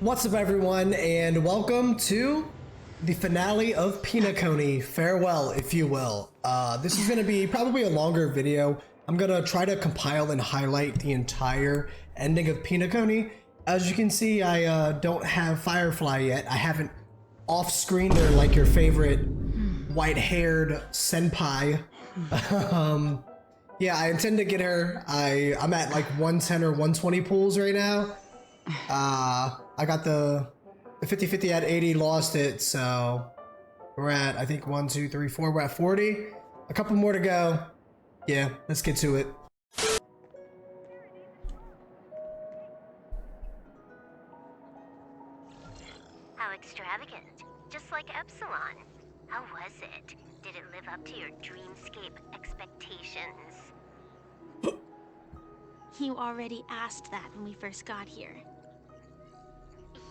What's up, everyone, and welcome to the finale of Penacony. Farewell, if you will. This is going to be probably a longer video. I'm going to try to compile and highlight the entire ending of Penacony. As you can see, I don't have Firefly yet. I haven't off-screen her like your favorite white-haired senpai. Yeah, I intend to get her. I'm at like 110 or 120 pools right now. I got the 50-50 at 80, lost it, so we're at, I think, 1, 2, 3, 4, we're at 40. A couple more to go. Yeah, let's get to it. How extravagant. Just like Epsilon. How was it? Did it live up to your dreamscape expectations? You already asked that when we first got here.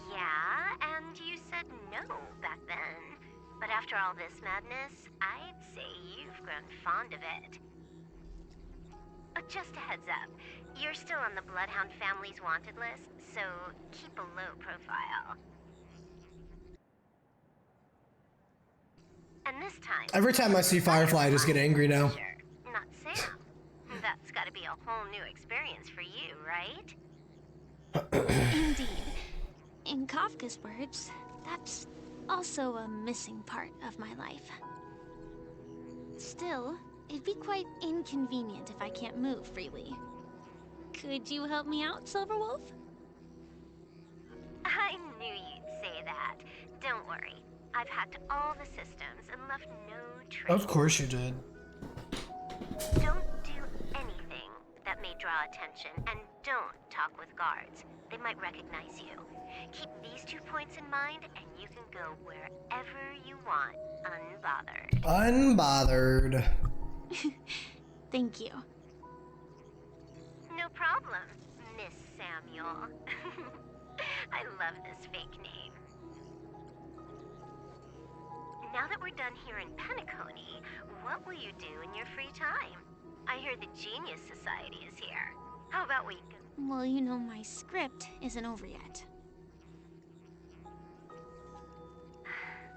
Yeah, and you said no back then. But after all this madness, I'd say you've grown fond of it. Just a heads up, you're still on the Bloodhound family's wanted list, so keep a low profile. And this time... Every time I see Firefly, I just get angry now. Not Sam. That's gotta be a whole new experience for you, right? Indeed. In Kafka's words, that's also a missing part of my life. Still, it'd be quite inconvenient if I can't move freely. Could you help me out, Silverwolf? I knew you'd say that. Don't worry. I've hacked all the systems and left no trace. Of course you did. Don't do anything that may draw attention, and don't talk with guards. They might recognize you. Keep these 2 points in mind, and you can go wherever you want, unbothered. Unbothered. Thank you. No problem, Miss Samuel. I love this fake name. Now that we're done here in Penacony, what will you do in your free time? I hear the Genius Society is here. How about we go? Well, you know my script isn't over yet.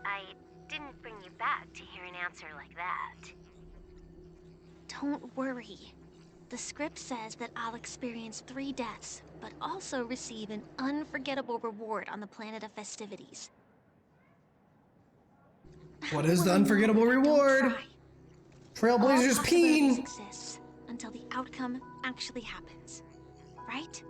I didn't bring you back to hear an answer like that. Don't worry. The script says that I'll experience 3 deaths, but also receive an unforgettable reward on the planet of festivities. What is the unforgettable reward? Trailblazer's peen. Exists until the outcome actually happens, right?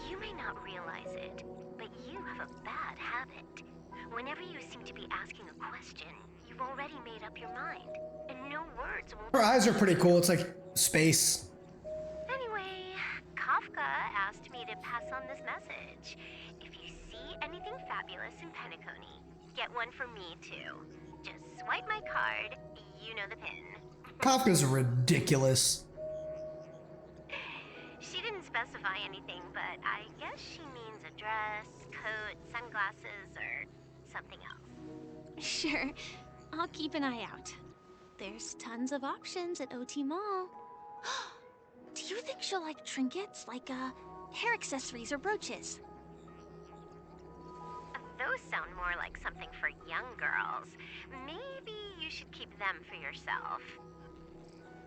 You may not realize it, but you have a bad habit. Whenever you seem to be asking a question, you've already made up your mind, and no words will... Her eyes are pretty cool. It's like space. Anyway, Kafka asked me to pass on this message. If you see anything fabulous in Penacony, get one for me too. Just swipe my card, you know the pin. Kafka's ridiculous. She didn't specify anything, but I guess she means a dress, coat, sunglasses, or something else. Sure, I'll keep an eye out. There's tons of options at OT Mall. Do you think she'll like trinkets, like hair accessories or brooches? Those sound more like something for young girls. Maybe you should keep them for yourself.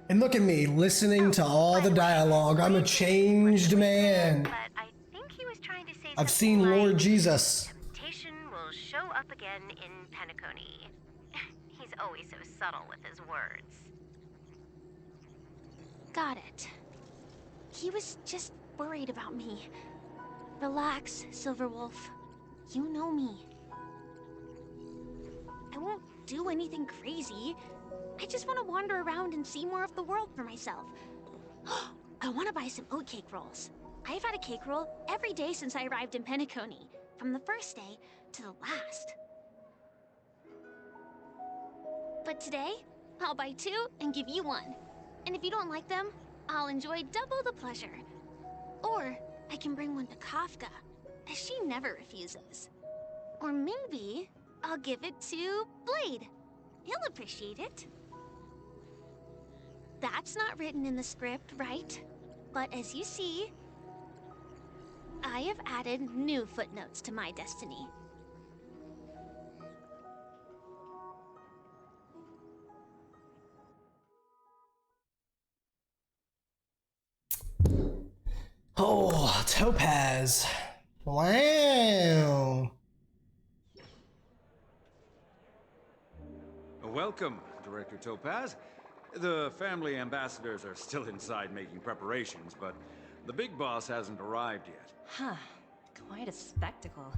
And look at me, listening to all the dialogue. I'm a changed man. But I think he was trying to say I've seen something Lord like, Jesus. temptation will show up again in Penacony. He's always so subtle with his words. Got it. He was just worried about me. Relax, Silverwolf. You know me. I won't do anything crazy. I just want to wander around and see more of the world for myself. I want to buy some oatcake rolls. I've had a cake roll every day since I arrived in Penacony, from the first day to the last. But today, I'll buy 2 and give you 1. And if you don't like them, I'll enjoy double the pleasure. Or I can bring one to Kafka, as she never refuses. Or maybe I'll give it to Blade. He'll appreciate it. That's not written in the script, right? But as you see, I I have added new footnotes to my destiny. Oh, Topaz. Wow. Welcome, Director Topaz. The family ambassadors are still inside making preparations, but the big boss hasn't arrived yet. Huh. Quite a spectacle.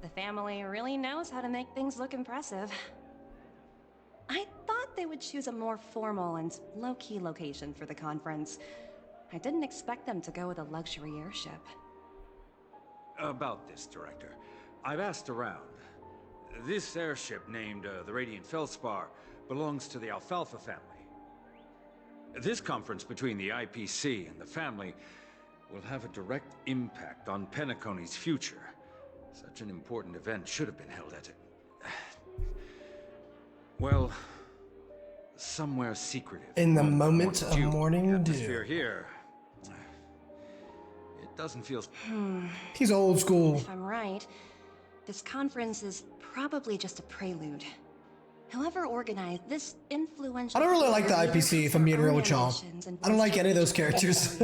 The family really knows how to make things look impressive. I thought they would choose a more formal and low-key location for the conference. I didn't expect them to go with a luxury airship. About this, Director. I've asked around. This airship, named the Radiant Felspar, belongs to the Alfalfa family. This conference between the IPC and the family will have a direct impact on Penacony's future. Such an important event should have been held at well, somewhere secretive. In the Won't moment want of you. morning The atmosphere dew. here, it doesn't feel. He's old school. If I'm right, this conference is probably just a prelude. Whoever organized this influential... I don't really like the IPC, if I'm being real with y'all. I don't like any of those characters.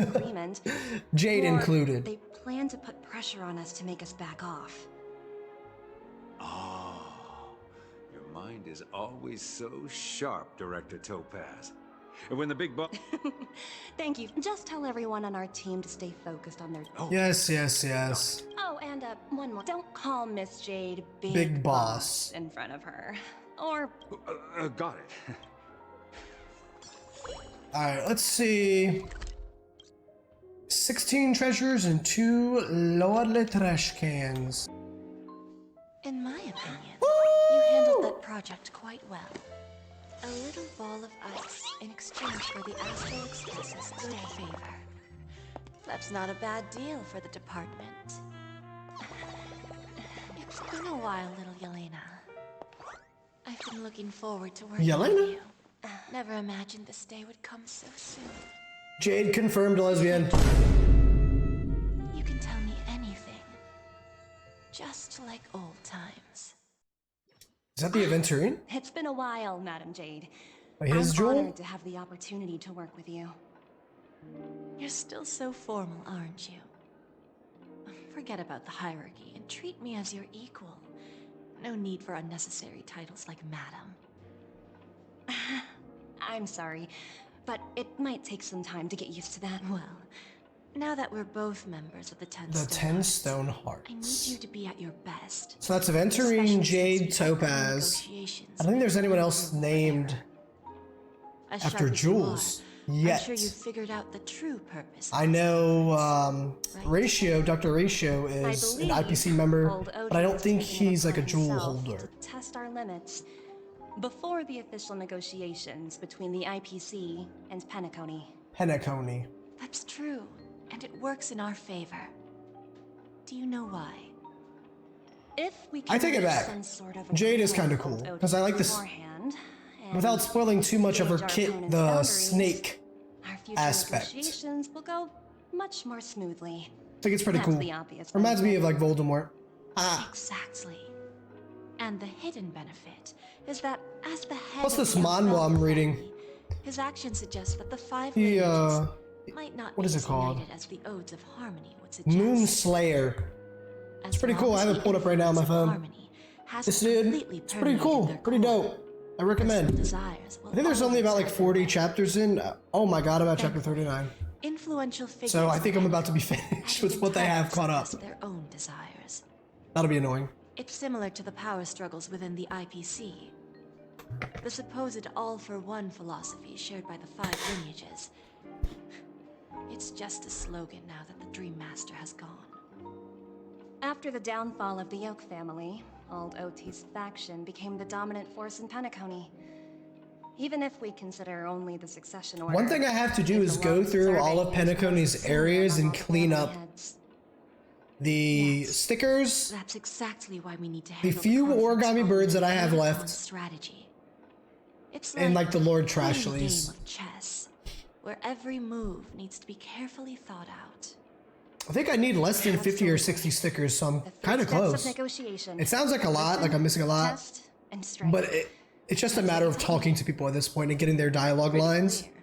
Jade included. They plan to put pressure on us to make us back off. Oh, your mind is always so sharp, Director Topaz. And when the big boss... Thank you. Just tell everyone on our team to stay focused on their... Yes, yes, yes. Oh, and one more. Don't call Miss Jade Big Boss in front of her. Or... got it. Alright, let's see. 16 treasures and 2 lordly trash cans. In my opinion, you handled that project quite well. A little ball of ice in exchange for the Astral Express's good favor. That's not a bad deal for the department. It's been a while, little Yelena. I've been looking forward to working Yelena? with you. Never imagined this day would come so soon. Jade confirmed lesbian. You can tell me anything. Just like old times. Is that the Aventurine? It's been a while, Madam Jade. Wait, his I'm jewel? honored to have the opportunity to work with you. You're still so formal, aren't you? Forget about the hierarchy and treat me as your equal. No need for unnecessary titles like Madam. I'm sorry, but it might take some time to get used to that. Well, now that we're both members of the Ten The Stone 10 Hearts, Stone I need Hearts. you to be at your best. So that's Aventurine, Especially Jade, since we've begun Topaz. negotiations I don't think there's with anyone the else new named As after sharp as you Jules are, yet. I'm sure you've figured out the true purpose. I know Ratio, Dr. Ratio I is an believe IPC member, old Odin but I don't has think taken it he's like a upon jewel himself holder. to test our limits before the official negotiations between the IPC and Penacony. Penacony. That's true, and it works in our favor. Do you know why? If we I can take it reach back. some sort of Jade is agreement kinda with cool, old 'cause I Odin like this- beforehand, and Without spoiling too much of her gauge our kit, opponent's the boundaries, snake. our future aspect. negotiations will go much more smoothly. I think it's pretty That's cool. the obvious Reminds me benefit. of like Voldemort. Ah, Exactly. And the hidden benefit is that as the head What's of this the manhwa Alpha I'm reading? family, his actions suggest that the five He, lineages might not what be is it as called? united as the Odes of Harmony would suggest. Moon Slayer. As It's pretty long cool. I as have the it pulled up right now on my influence of phone. Harmony hasn't This dude, completely it's pretty permeated cool. their Pretty core, dope. I personal recommend. desires will I think there's only always about like have 40 their way. chapters in. Oh my god, I'm at chapter 39. Influential figures So I think I'm like about to be Penacony finished have with what they have caught up. expressed their own desires. That'll be annoying. It's similar to the power struggles within the IPC. The supposed all-for-one philosophy shared by the five lineages. It's just a slogan now that the Dream Master has gone. After the downfall of the Yoke family, old OT's faction became the dominant force in Penacony. Even if we consider only the succession order, One thing I have to do it is go belongs through all of serving as Penacony's most senior areas and among all clean family up heads. the Yes. stickers. That's exactly why we need to The handle few conference origami only birds that I with have unicorn left. strategy. It's And like the Lord playing a Trashleys. game of chess, where every move needs to be carefully thought out. I think I need less than 50 or 60 stickers, so I'm The three kind of steps close. Of negotiation. It sounds like a lot, like I'm missing a lot, Test and strength. but it's just a matter of talking to people at this point and getting their dialogue lines. Clear.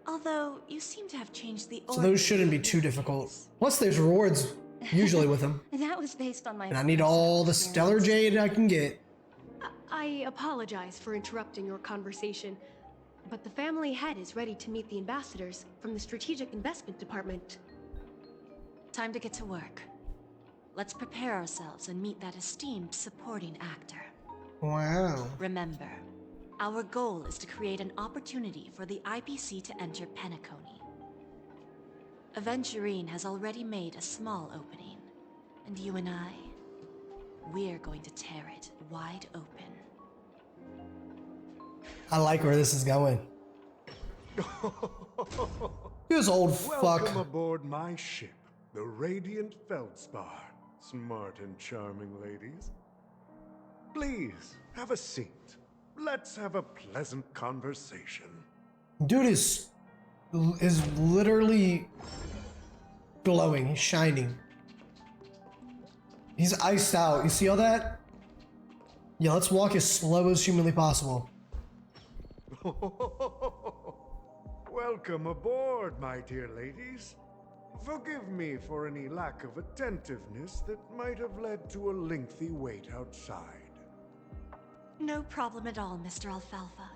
Although you seem to have changed the So order those shouldn't be of too your difficult. case. Plus, there's rewards usually with them. That was based on my. And I need all the stellar jade I can get. I apologize for interrupting your conversation, but the family head is ready to meet the ambassadors from the Strategic Investment Department. Time to get to work. Let's prepare ourselves and meet that esteemed supporting actor. Wow. Remember, our goal is to create an opportunity for the IPC to enter Penacony. Aventurine has already made a small opening, and you and I, we're going to tear it wide open. I like where this is going. This old Welcome fuck. aboard my ship, the Radiant Feldspar. Smart and charming ladies. Please, have a seat. Let's have a pleasant conversation. Dude is literally glowing. He's shining. He's iced out. You see all that? Yeah, let's walk as slow as humanly possible. Welcome aboard, my dear ladies. Forgive me for any lack of attentiveness that might have led to a lengthy wait outside. No problem at all, Mr. Alfalfa.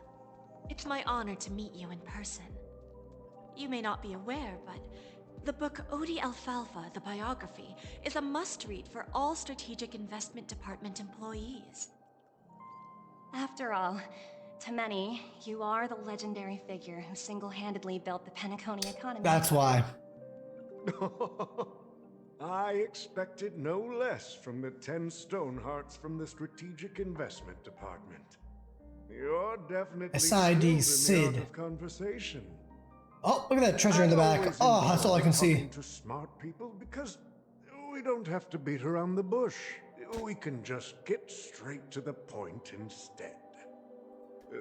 It's my honor to meet you in person. You may not be aware, but the book Odie Alfalfa, the biography, is a must-read for all Strategic Investment Department employees. After all, to many, you are the legendary figure who single-handedly built the Penacony economy. That's why. I expected no less from the 10 Stonehearts from the Strategic Investment Department. You're definitely SID skilled in the Sid. art of conversation. Oh, look at that treasure in the back. always Oh, that's all I enjoy can see. talking to smart people because we don't have to beat around the bush. We can just get straight to the point instead.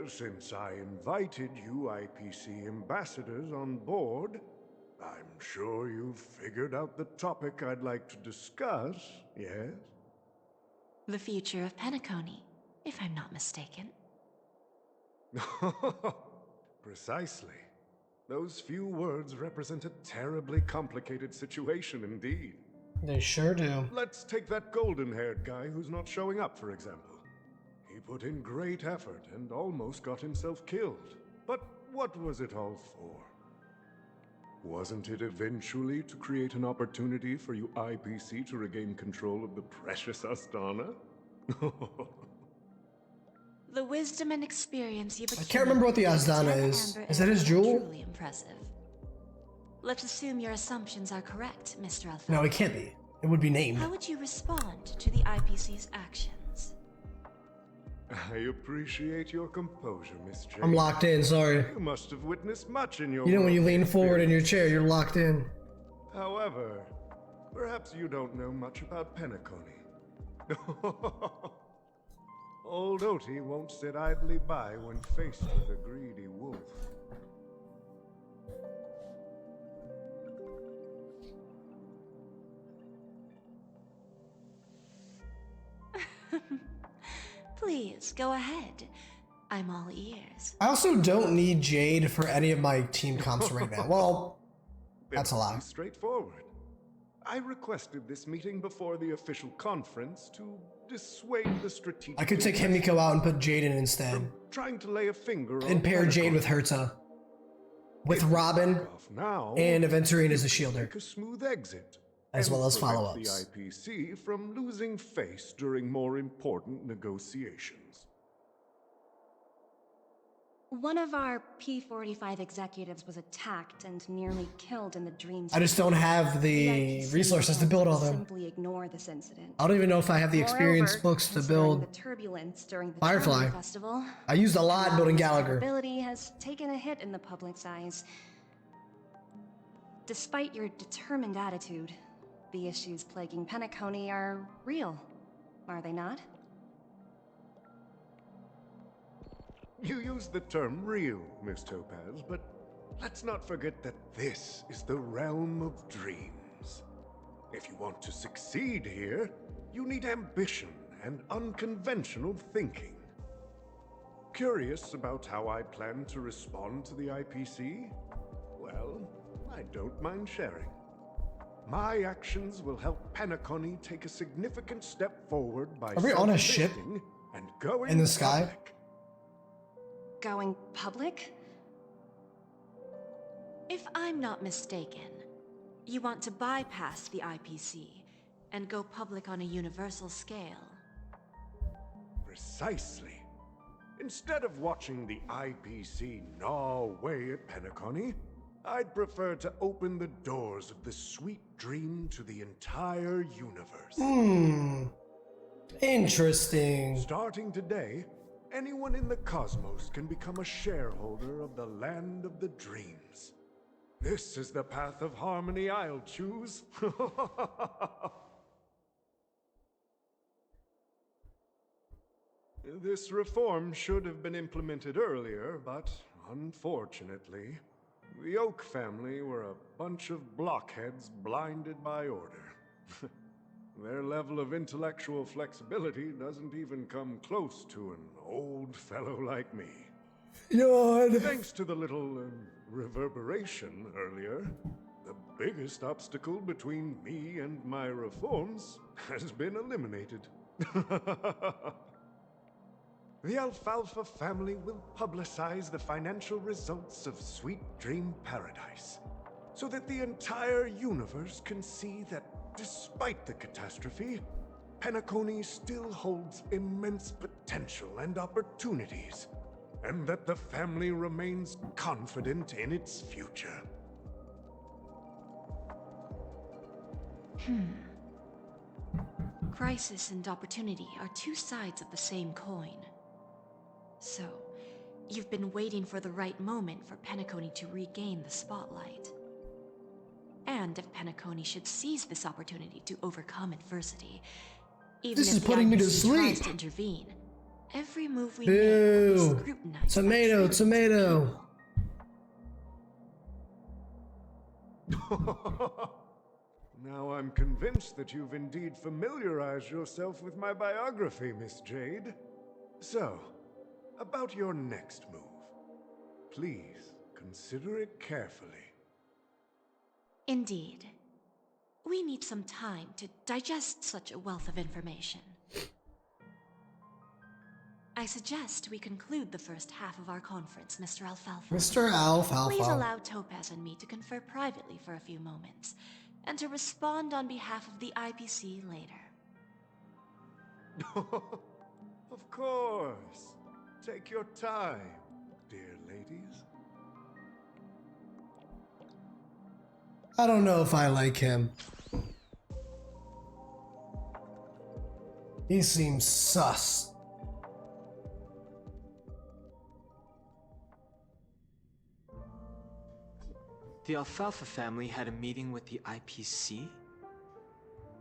Since I invited you IPC ambassadors on board, I'm sure you've figured out the topic I'd like to discuss, yes? The future of Penacony, if I'm not mistaken. Precisely. Those few words represent a terribly complicated situation indeed. They sure do. Let's take that golden-haired guy who's not showing up, for example. He put in great effort and almost got himself killed. But what was it all for? Wasn't it eventually to create an opportunity for you IPC to regain control of the precious Astana? The wisdom and experience you've I can't remember what the Astana is. Is that his jewel? Truly impressive. Let's assume your assumptions are correct, Mr. Alpha. No, it can't be. It would be named. How would you respond to the IPC's actions? I appreciate your composure, Miss Jane. I'm locked in, sorry. You must have witnessed much in your You know when you worldly lean forward in your experience. chair, you're locked in. However, perhaps you don't know much about Penacony. Old Oti won't sit idly by when faced with a greedy wolf. Please, go ahead. I'm all ears. I also don't need Jade for any of my team comps right now. Well, that's a lie. Straightforward. I requested this meeting before the official conference to dissuade the strategic. I could take Himiko out and put Jade in instead. Trying to lay a finger on And pair Jade Penacony. with Herta. With Robin Off now, and Aventurine as the shielder. make a smooth exit. As and well as prevent follow-ups. The IPC from losing face during more important negotiations. One of our P-45 executives was attacked and nearly killed in the dream. I just don't have the IPC resources to can't build all them. Simply ignore this incident. I don't even know if I have the experience Moreover, books to considering build. the turbulence during the Firefly. Charming Festival. I used a lot building Gallagher. Ability has taken a hit in the public's eyes. Despite your determined attitude, the issues plaguing Penacony are real, are they not? You use the term real, Miss Topaz, but let's not forget that this is the realm of dreams. If you want to succeed here, you need ambition and unconventional thinking. Curious about how I plan to respond to the IPC? Well, I don't mind sharing. My actions will help Penacony take a significant step forward by Are we on a ship self-investing and going in the sky? public. Going public? If I'm not mistaken, you want to bypass the IPC and go public on a universal scale. Precisely. Instead of watching the IPC gnaw away at Penacony, I'd prefer to open the doors of the sweet dream to the entire universe. Interesting. Starting today, anyone in the cosmos can become a shareholder of the land of the dreams. This is the path of harmony I'll choose. This reform should have been implemented earlier, but unfortunately, the Oak family were a bunch of blockheads blinded by order. Their level of intellectual flexibility doesn't even come close to an old fellow like me. God. Thanks to the little reverberation earlier, the biggest obstacle between me and my reforms has been eliminated. The Alfalfa family will publicize the financial results of Sweet Dream Paradise, so that the entire universe can see that despite the catastrophe, Penacony still holds immense potential and opportunities, and that the family remains confident in its future. Crisis and opportunity are two sides of the same coin. So, you've been waiting for the right moment for Penacony to regain the spotlight. And if Penacony should seize this opportunity to overcome adversity, even This if is the putting me to IPC sleep. tries to intervene, every move we make will be Ew. scrutinized. Tomato, by trillions of tomato. people. Now I'm convinced that you've indeed familiarized yourself with my biography, Miss Jade. So, about your next move. Please, consider it carefully. Indeed. We need some time to digest such a wealth of information. I suggest we conclude the first half of our conference, Mr. Alfalfa. Mr. Alfalfa. Please allow Topaz and me to confer privately for a few moments, and to respond on behalf of the IPC later. Of course. Take your time, dear ladies. I don't know if I like him. He seems sus. The Alfalfa family had a meeting with the IPC?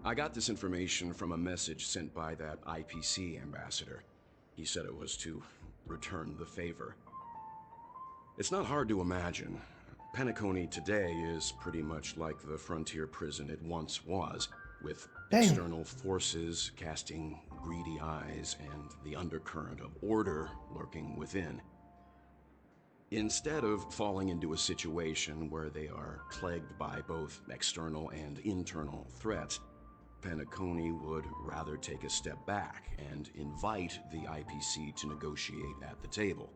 I got this information from a message sent by that IPC ambassador. He said it was to return the favor. It's not hard to imagine. Penacony today is pretty much like the frontier prison it once was, with external forces casting greedy eyes and the undercurrent of order lurking within. Instead of falling into a situation where they are plagued by both external and internal threats, Penacony would rather take a step back and invite the IPC to negotiate at the table,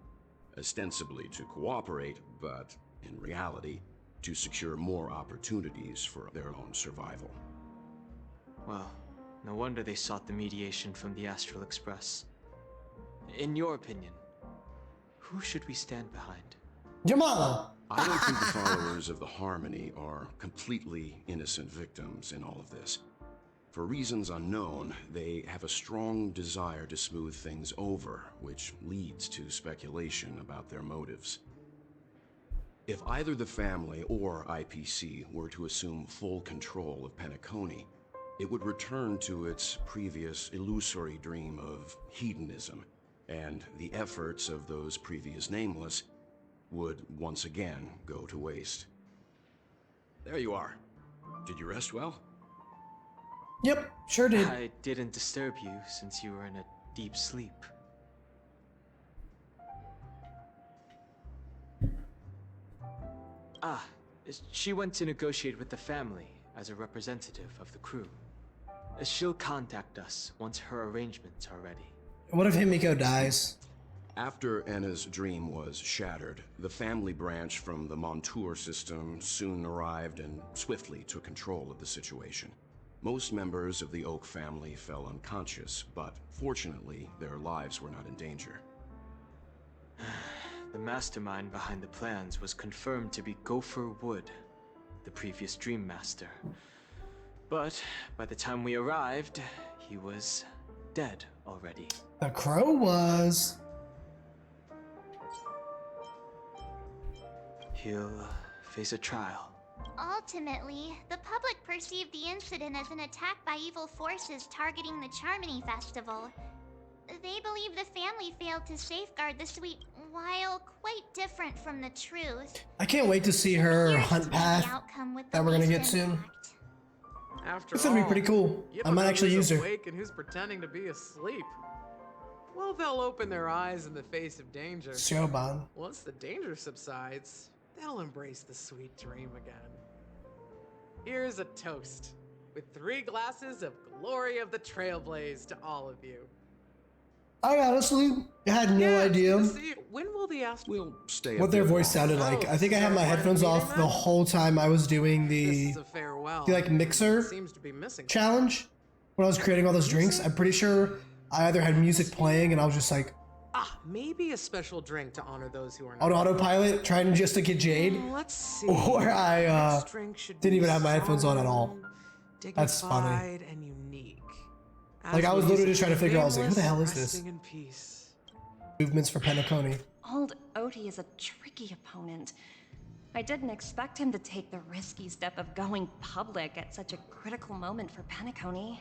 ostensibly to cooperate, but in reality, to secure more opportunities for their own survival. Well, no wonder they sought the mediation from the Astral Express. In your opinion, who should we stand behind? Your mama. I don't think the followers of the Harmony are completely innocent victims in all of this. For reasons unknown, they have a strong desire to smooth things over, which leads to speculation about their motives. If either the family or IPC were to assume full control of Penacony, it would return to its previous illusory dream of hedonism, and the efforts of those previous nameless would once again go to waste. There you are. Did you rest well? Yep, sure did. I didn't disturb you since you were in a deep sleep. Ah, she went to negotiate with the family as a representative of the crew. She'll contact us once her arrangements are ready. What if Himiko dies? After Anna's dream was shattered, the family branch from the Montour system soon arrived and swiftly took control of the situation. Most members of the Oak family fell unconscious, but fortunately, their lives were not in danger. The mastermind behind the plans was confirmed to be Gopher Wood, the previous Dream Master. But by the time we arrived, he was dead already. The crow was. He'll face a trial. Ultimately, the public perceived the incident as an attack by evil forces targeting the Charmony Festival. They believe the family failed to safeguard the sweet, while quite different from the truth. I can't wait to see her Here's hunt to path the outcome with the that we're gonna least get soon. impact. After It's gonna be all, pretty cool. you I don't might know actually who's use her. awake and who's pretending to be asleep. Well, they'll open their eyes in the face of danger. Shoban. Once the danger subsides, they'll embrace the sweet dream again. Here's a toast, with 3 glasses of Glory of the Trailblaze to all of you. I honestly had no Yeah, it's idea good to see you. When will the We'll stay. what a their bit voice longer. sounded like. Oh, I think I had my headphones off the whole time I was doing This the is a farewell. like mixer Seems to be missing. challenge when I was creating all those drinks. I'm pretty sure I either had music playing and I was just like Maybe a special drink to honor those who are on autopilot trying just to get Jade, Let's see. or I Next drink should didn't be even have my headphones on at all. solemn, That's funny. dignified, and unique. Like, I was As literally we just trying to figure out, I was like, who the hell is resting this? in peace. Movements for Penacony. Old Odie is a tricky opponent. I didn't expect him to take the risky step of going public at such a critical moment for Penacony.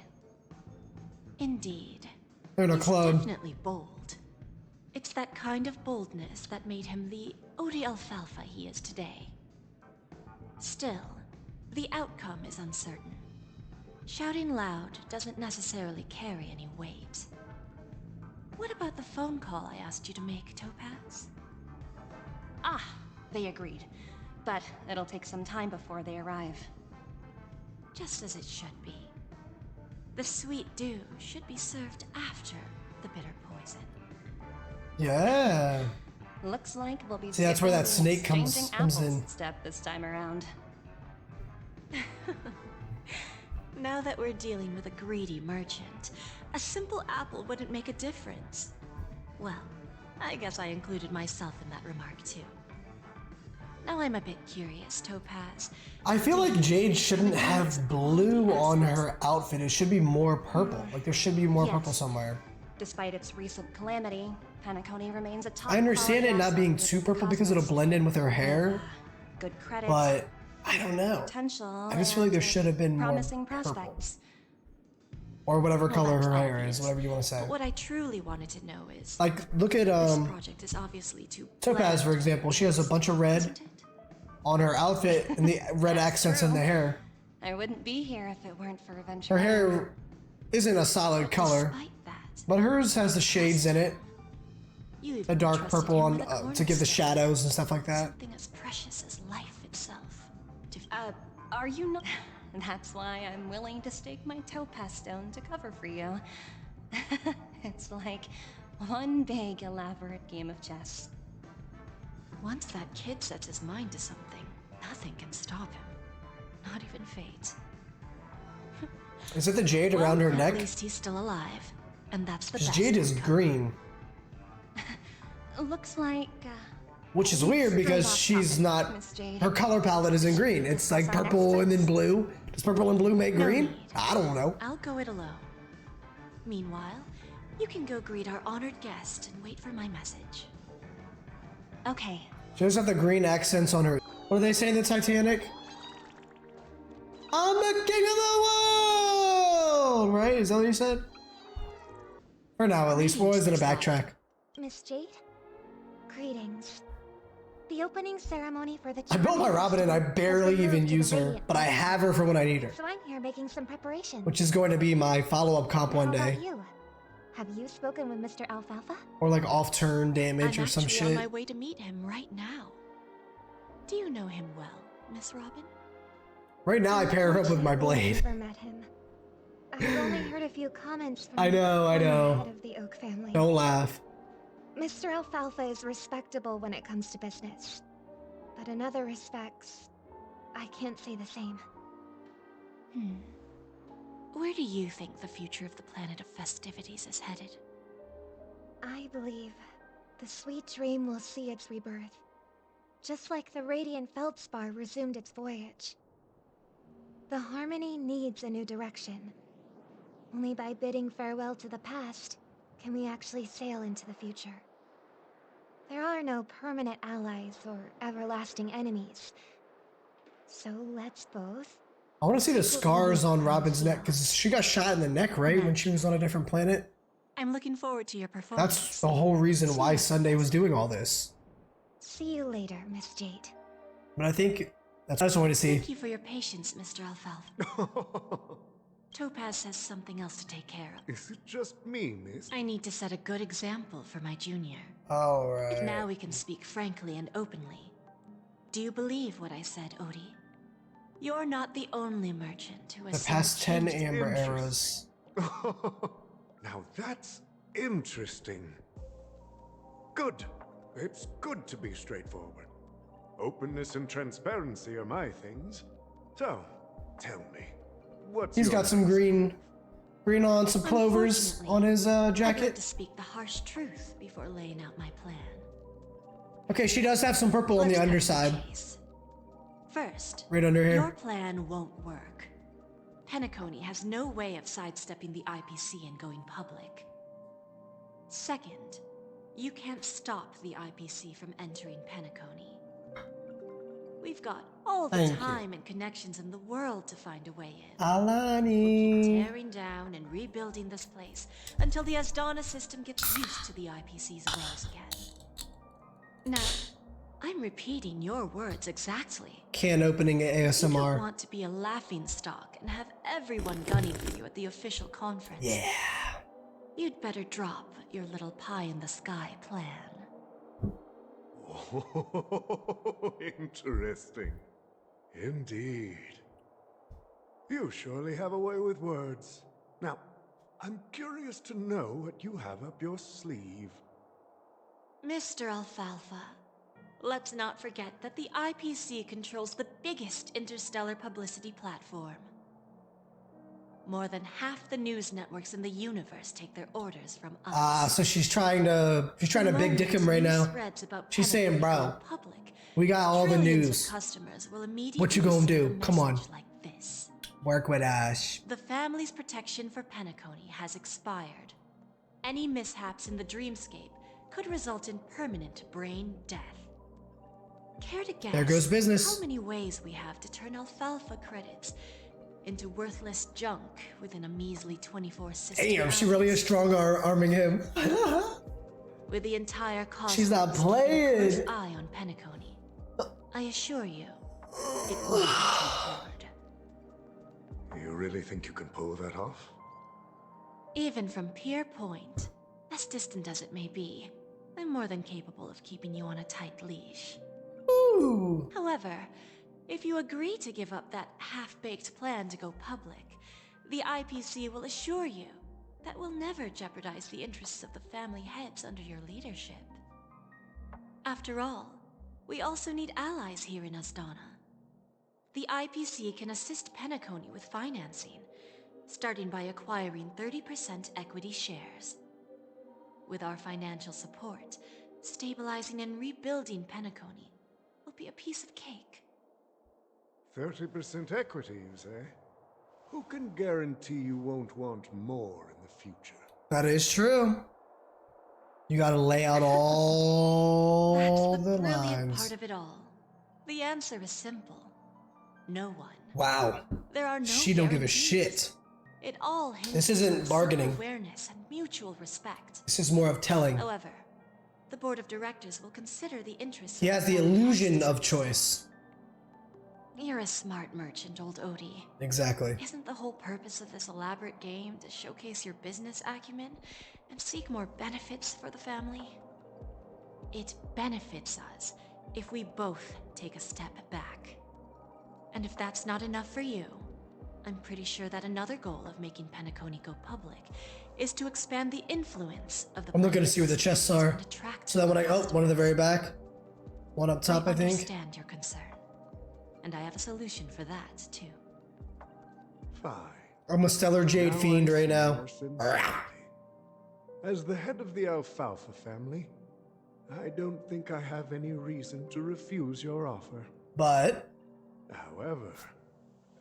Indeed. They're in a He's club. definitely bold. It's that kind of boldness that made him the Odie Alfalfa he is today. Still, the outcome is uncertain. Shouting loud doesn't necessarily carry any weight. What about the phone call I asked you to make, Topaz? Ah, they agreed. But it'll take some time before they arrive. Just as it should be. The sweet dew should be served after the bitter poison. Yeah. Looks like we'll be See, that's where that skipping the snake comes exchanging in. apples step this time around. Now that we're dealing with a greedy merchant, a simple apple wouldn't make a difference. Well, I guess I included myself in that remark too. Now I'm a bit curious, Topaz. I feel like Jade shouldn't have blue on her outfit. It should be more purple. Like there should be more purple somewhere. Despite its recent calamity, Penacony remains a top I understand it quality not being asset too with the purple because it'll cosmos. blend in with her hair, Good credit, but I don't know. potential, I just feel like there and should have been more promising purple. prospects. Or whatever color that's her hair obvious. is, whatever you want to say. But what I truly wanted to know is, Like, look at this project is obviously too Topaz, for bland, example. She has a bunch of red isn't it? on her outfit and the red accents in the hair. I wouldn't be here if it weren't for Venture. Her hair isn't a solid color, Despite that, but hers has the shades in it, you the even dark trusted purple him on with a to give the cornerstone. shadows and stuff like that. Something as precious as life itself. Are you not? That's why I'm willing to stake my topaz stone to cover for you. It's like one big elaborate game of chess. Once that kid sets his mind to something, nothing can stop him. Not even fate. Is it the jade around her Well, neck? At least he's still alive, and that's the Because best. jade is outcome. green, Looks like which is weird because she's not. Her color palette isn't green. It's like purple and then blue. Does purple and blue make No green? need. I don't know. I'll go it alone. Meanwhile, you can go greet our honored guest and wait for my message. okay. She does have the green accents on her. What do they say in the Titanic? I'm the king of the world! Right? Is that what you said? For now, at least. Boys in a backtrack. Miss Jade? Greetings. The opening ceremony for the I built my Robin and I barely even use her, but I have her for when I need her. So I'm here making some preparations. Which is going to be my follow-up comp one How day. about you? Have you spoken with Mr. Alfalfa? Or like off-turn damage I'm or some actually shit. on my way to meet him right now. Do you know him well, Miss Robin? Right now I pair her up with my blade. I've never met him. I've only heard a few comments from I know. the head of the Oak family. Don't laugh. Mr. Alfalfa is respectable when it comes to business. But in other respects, I can't say the same. Where do you think the future of the planet of festivities is headed? I believe the sweet dream will see its rebirth. Just like the radiant feldspar resumed its voyage. The Harmony needs a new direction. Only by bidding farewell to the past can we actually sail into the future. There are no permanent allies or everlasting enemies. So let's both... I want to see the scars on Robin's neck, because she got shot in the neck, right? When she was on a different planet. I'm looking forward to your performance. That's the whole reason why Sunday was doing all this. See you later, Miss Jade. But I think that's what I just wanted to see. Thank you for your patience, Mr. Alfalfa. Topaz has something else to take care of. Is it just me, miss? I need to set a good example for my junior. Alright. Now we can speak frankly and openly. Do you believe what I said, Odie? You're not the only merchant who has The past 10 changed. Amber Eras. Now that's interesting. Good. It's good to be straightforward. Openness and transparency are my things. So, tell me, what's He's your got some green on, some clovers on his I'd like jacket. to speak the harsh truth before laying out my plan. Okay, she does have some purple on the Let's cut to underside. chase. First, Right under your here. plan won't work. Penacony has no way of sidestepping the IPC and going public. Second, you can't stop the IPC from entering Penacony. We've got all the Thank you. time and connections in the world to find a way in. Alani. Tearing down and rebuilding this place until the Asdana system gets used to the IPC's ways again. Now, I'm repeating your words exactly. Can opening You don't ASMR. want to be a laughingstock and have everyone gunning for you at the official conference. Yeah. You'd better drop your little pie-in-the-sky plan. Oh, interesting. Indeed. You surely have a way with words. Now, I'm curious to know what you have up your sleeve. Mr. Alfalfa, let's not forget that the IPC controls the biggest interstellar publicity platform. More than half the news networks in the universe take their orders from us. So she's trying to big dick him right now. She's saying, bro, we got all the news. What you gonna do? Come on. Like this. Work with us. The family's protection for Penacony has expired. Any mishaps in the dreamscape could result in permanent brain death. Care to guess There goes business. how many ways we have to turn alfalfa credits into worthless junk within a measly 24 system? Damn, she really is strong arming him. With the entire cosmos She's not keeping a playing. close eye on Penacony, I assure you, it won't be hard. You really think you can pull that off? Even from Pier Point, as distant as it may be, I'm more than capable of keeping you on a tight leash. Ooh. However, if you agree to give up that half-baked plan to go public, the IPC will assure you that we'll never jeopardize the interests of the family heads under your leadership. After all, we also need allies here in Asdana. The IPC can assist Penacony with financing, starting by acquiring 30% equity shares. With our financial support, stabilizing and rebuilding Penacony will be a piece of cake. 30% equity, you say? Who can guarantee you won't want more in the future? That is true. You gotta lay out all That's the the brilliant lines. part of it all. The answer is simple. No one. Wow. There are no She don't give a guarantees. shit. It all hinges This isn't on bargaining. self-awareness and mutual respect. This is more of telling. However, the board of directors will consider the interests He of has the board illusion guests. of choice. You're a smart merchant, old Odie. Exactly. Isn't the whole purpose of this elaborate game to showcase your business acumen and seek more benefits for the family? It benefits us if we both take a step back. And if that's not enough for you, I'm pretty sure that another goal of making Penacony go public is to expand the influence of the I'm looking to see where the chests are. and attract So that when I, oh, one at the very back. One up top, I think. understand your concern. And I have a solution for that, too. Fine. I'm a stellar jade Now fiend I right see now. your sincerity. As the head of the Alfalfa family, I don't think I have any reason to refuse your offer. But However,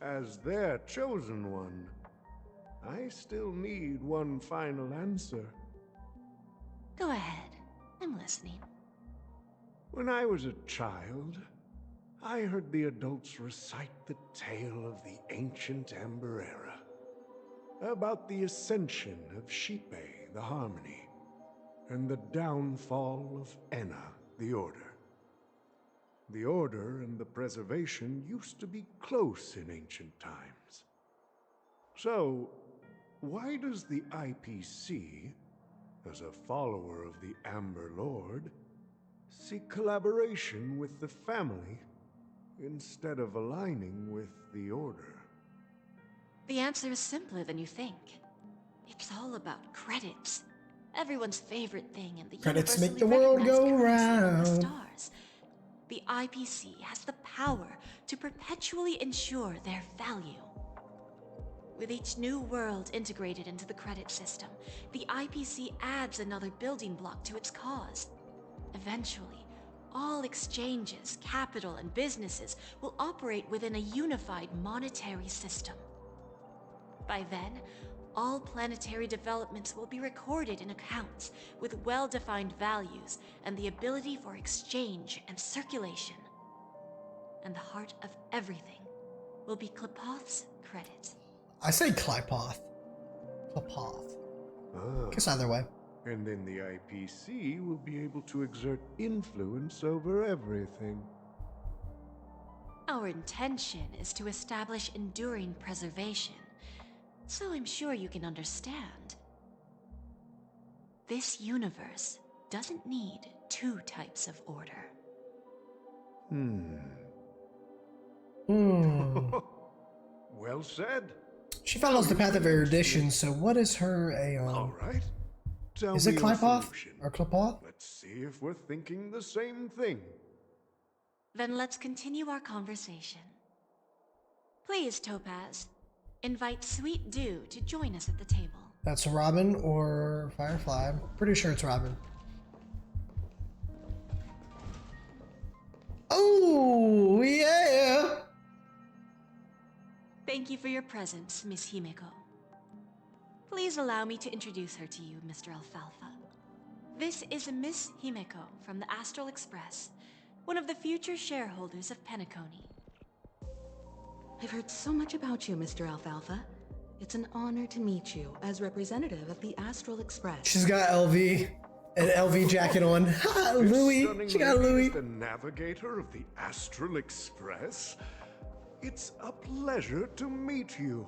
as their chosen one, I still need one final answer. Go ahead. I'm listening. When I was a child, I heard the adults recite the tale of the ancient Amber Era, about the ascension of Shipe, the Harmony, and the downfall of Enna, the Order. The Order and the Preservation used to be close in ancient times. So, why does the IPC, as a follower of the Amber Lord, seek collaboration with the family instead of aligning with the Order? The answer is simpler than you think. It's all about credits. Everyone's favorite thing in the credits make universally the world recognized go currency of the round. stars. The IPC has the power to perpetually ensure their value. With each new world integrated into the credit system, the IPC adds another building block to its cause. Eventually, all exchanges, capital, and businesses will operate within a unified monetary system. By then, all planetary developments will be recorded in accounts with well-defined values and the ability for exchange and circulation. And the heart of everything will be Klepoth's credit. I say Klepoth. Klepoth. Guess either way. And then the IPC will be able to exert influence over everything. Our intention is to establish enduring preservation, so I'm sure you can understand. This universe doesn't need two types of order. Well said. She follows the path of erudition, so what is her All right. Tell Is me it your Klepoth solution. or Klepoth? Let's see if we're thinking the same thing. Then let's continue our conversation. Please, Topaz, invite Sweet Dew to join us at the table. That's Robin or Firefly. I'm pretty sure it's Robin. Oh, yeah! Thank you for your presence, Miss Himeko. Please allow me to introduce her to you, Mr. Alfalfa. This is Miss Himeko from the Astral Express, one of the future shareholders of Penacony. I've heard so much about you, Mr. Alfalfa. It's an honor to meet you as representative of the Astral Express. She's got LV, an LV jacket on. Louis, she got Louis. The navigator of the Astral Express. It's a pleasure to meet you.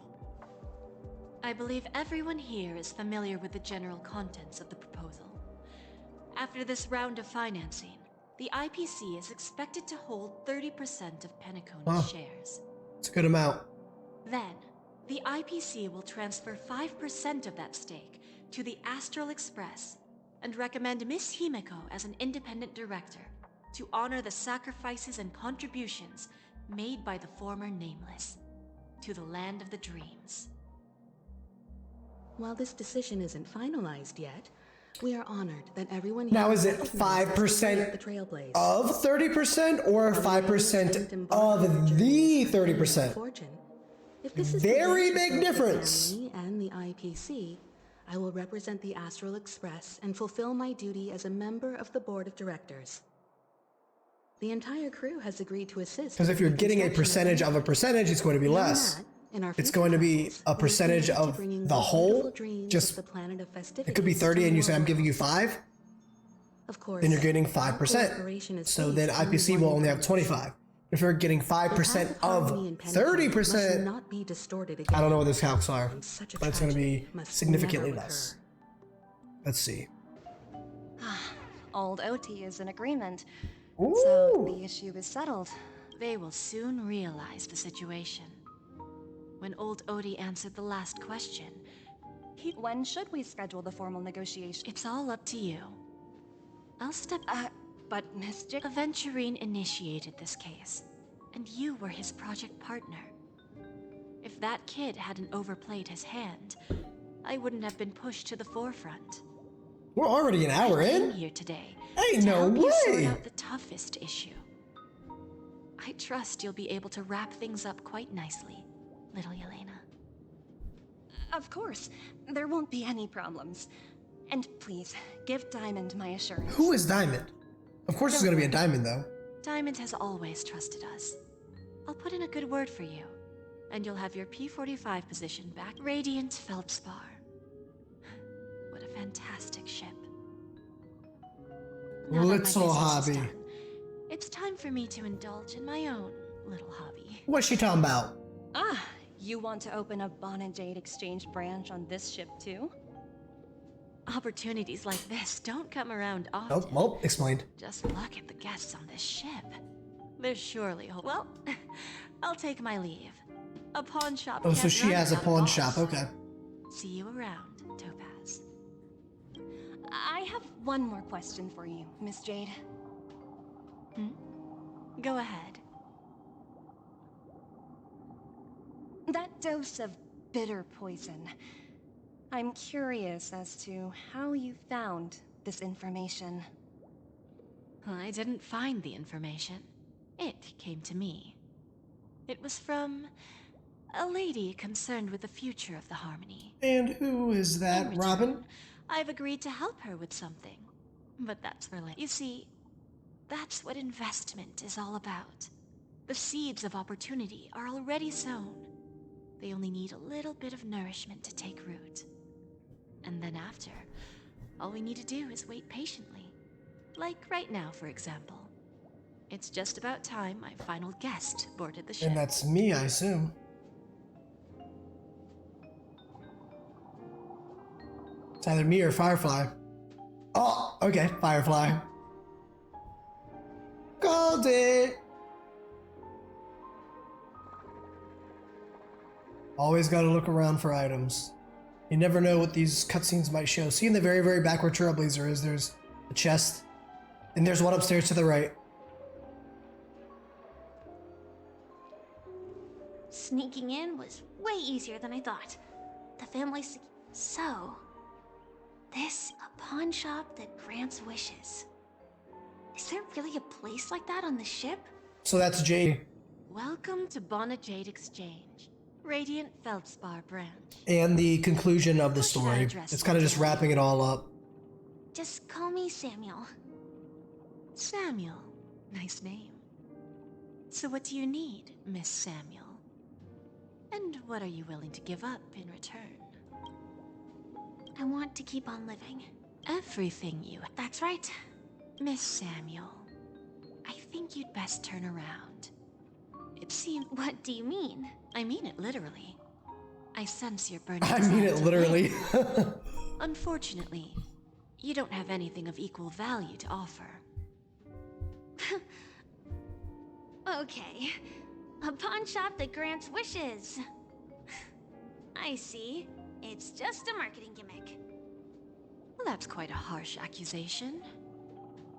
I believe everyone here is familiar with the general contents of the proposal. After this round of financing, the IPC is expected to hold 30% of Penacony's shares. It's a good amount. Then, the IPC will transfer 5% of that stake to the Astral Express and recommend Miss Himeko as an independent director to honor the sacrifices and contributions made by the former Nameless to the land of the dreams. While this decision isn't finalized yet, we are honored that everyone Now, here is it recognizes 5% the Trailblaze of 30% or 5% of the 30%? fortune. If this is the Very wish of big both the difference. family and the IPC, I will represent the Astral Express and fulfill my duty as a member of the board of directors. The entire crew has agreed to assist. Because if you're getting a percentage of a percentage, it's going to be Beyond less. that, in our It's future going to be plans, a we are percentage committed to of bringing the whole. beautiful dreams Just of the planet of it could be festivities 30, to and you say I'm more giving you worlds. 5. Of course, then you're getting all 5%. cooperation is So based then on IPC one will only have approach. 25. If you're getting The 5% path of harmony in Penacony must 30%, not be distorted again. I don't know what those calcs are, And such a but it's going to be tragedy must significantly never less. occur. Let's see. Old OT is in agreement. Ooh. So the issue is settled. They will soon realize the situation. When old Odie answered the last question, When should we schedule the formal negotiation? it's all up to you. I'll step But Miss J. Aventurine initiated this case, and you were his project partner. If that kid hadn't overplayed his hand, I wouldn't have been pushed to the forefront. We're already an hour I came in? here today Ain't to no help you sort way. out the toughest issue. I trust you'll be able to wrap things up quite nicely, little Yelena. Of course, there won't be any problems. And please, give Diamond my assurance. Who is Diamond? Of course it's going to be a diamond, though. Diamond has always trusted us. I'll put in a good word for you, and you'll have your P-45 position back. Radiant Feldspar. What a fantastic ship. Now that my Little business is hobby. done, it's time for me to indulge in my own little hobby. What's she talking about? You want to open a Bon and Jade exchange branch on this ship too? Opportunities like this don't come around often. Nope, well, explained. Just look at the guests on this ship. There's surely hope. Well, I'll take my leave. A pawn shop. Oh, so can't she run has a without pawn balls. shop, okay. See you around, Topaz. I have one more question for you, Miss Jade. Go ahead. That dose of bitter poison. I'm curious as to how you found this information. I didn't find the information. It came to me. It was from a lady concerned with the future of the Harmony. And who is In that, return, Robin? I've agreed to help her with something. But that's for later. You see, that's what investment is all about. The seeds of opportunity are already sown. They only need a little bit of nourishment to take root. And then after, all we need to do is wait patiently. Like right now, for example. It's just about time my final guest boarded the ship. And that's me, I assume. It's either me or Firefly. Oh, okay, Firefly. Called it. Always gotta look around for items. You never know what these cutscenes might show. See in the very, very back where Trailblazer is, there's a chest. And there's one upstairs to the right. Sneaking in was way easier than I thought. The family So, this a pawn shop that grants wishes. Is there really a place like that on the ship? So that's Jade. Welcome to Bona Jade Exchange, Radiant Feldspar branch. And the conclusion of the How should I story. address It's you, kind of just gentlemen? wrapping it all up. Just call me Samuel. Samuel. Nice name. So what do you need, Miss Samuel? And what are you willing to give up in return? I want to keep on living. Everything you... That's right. Miss Samuel, I think you'd best turn around. It seems... What do you mean? I mean it literally. I sense your burning I mean desire it to literally. live. Unfortunately, you don't have anything of equal value to offer. Okay. A pawn shop that grants wishes. I see. It's just a marketing gimmick. Well, that's quite a harsh accusation.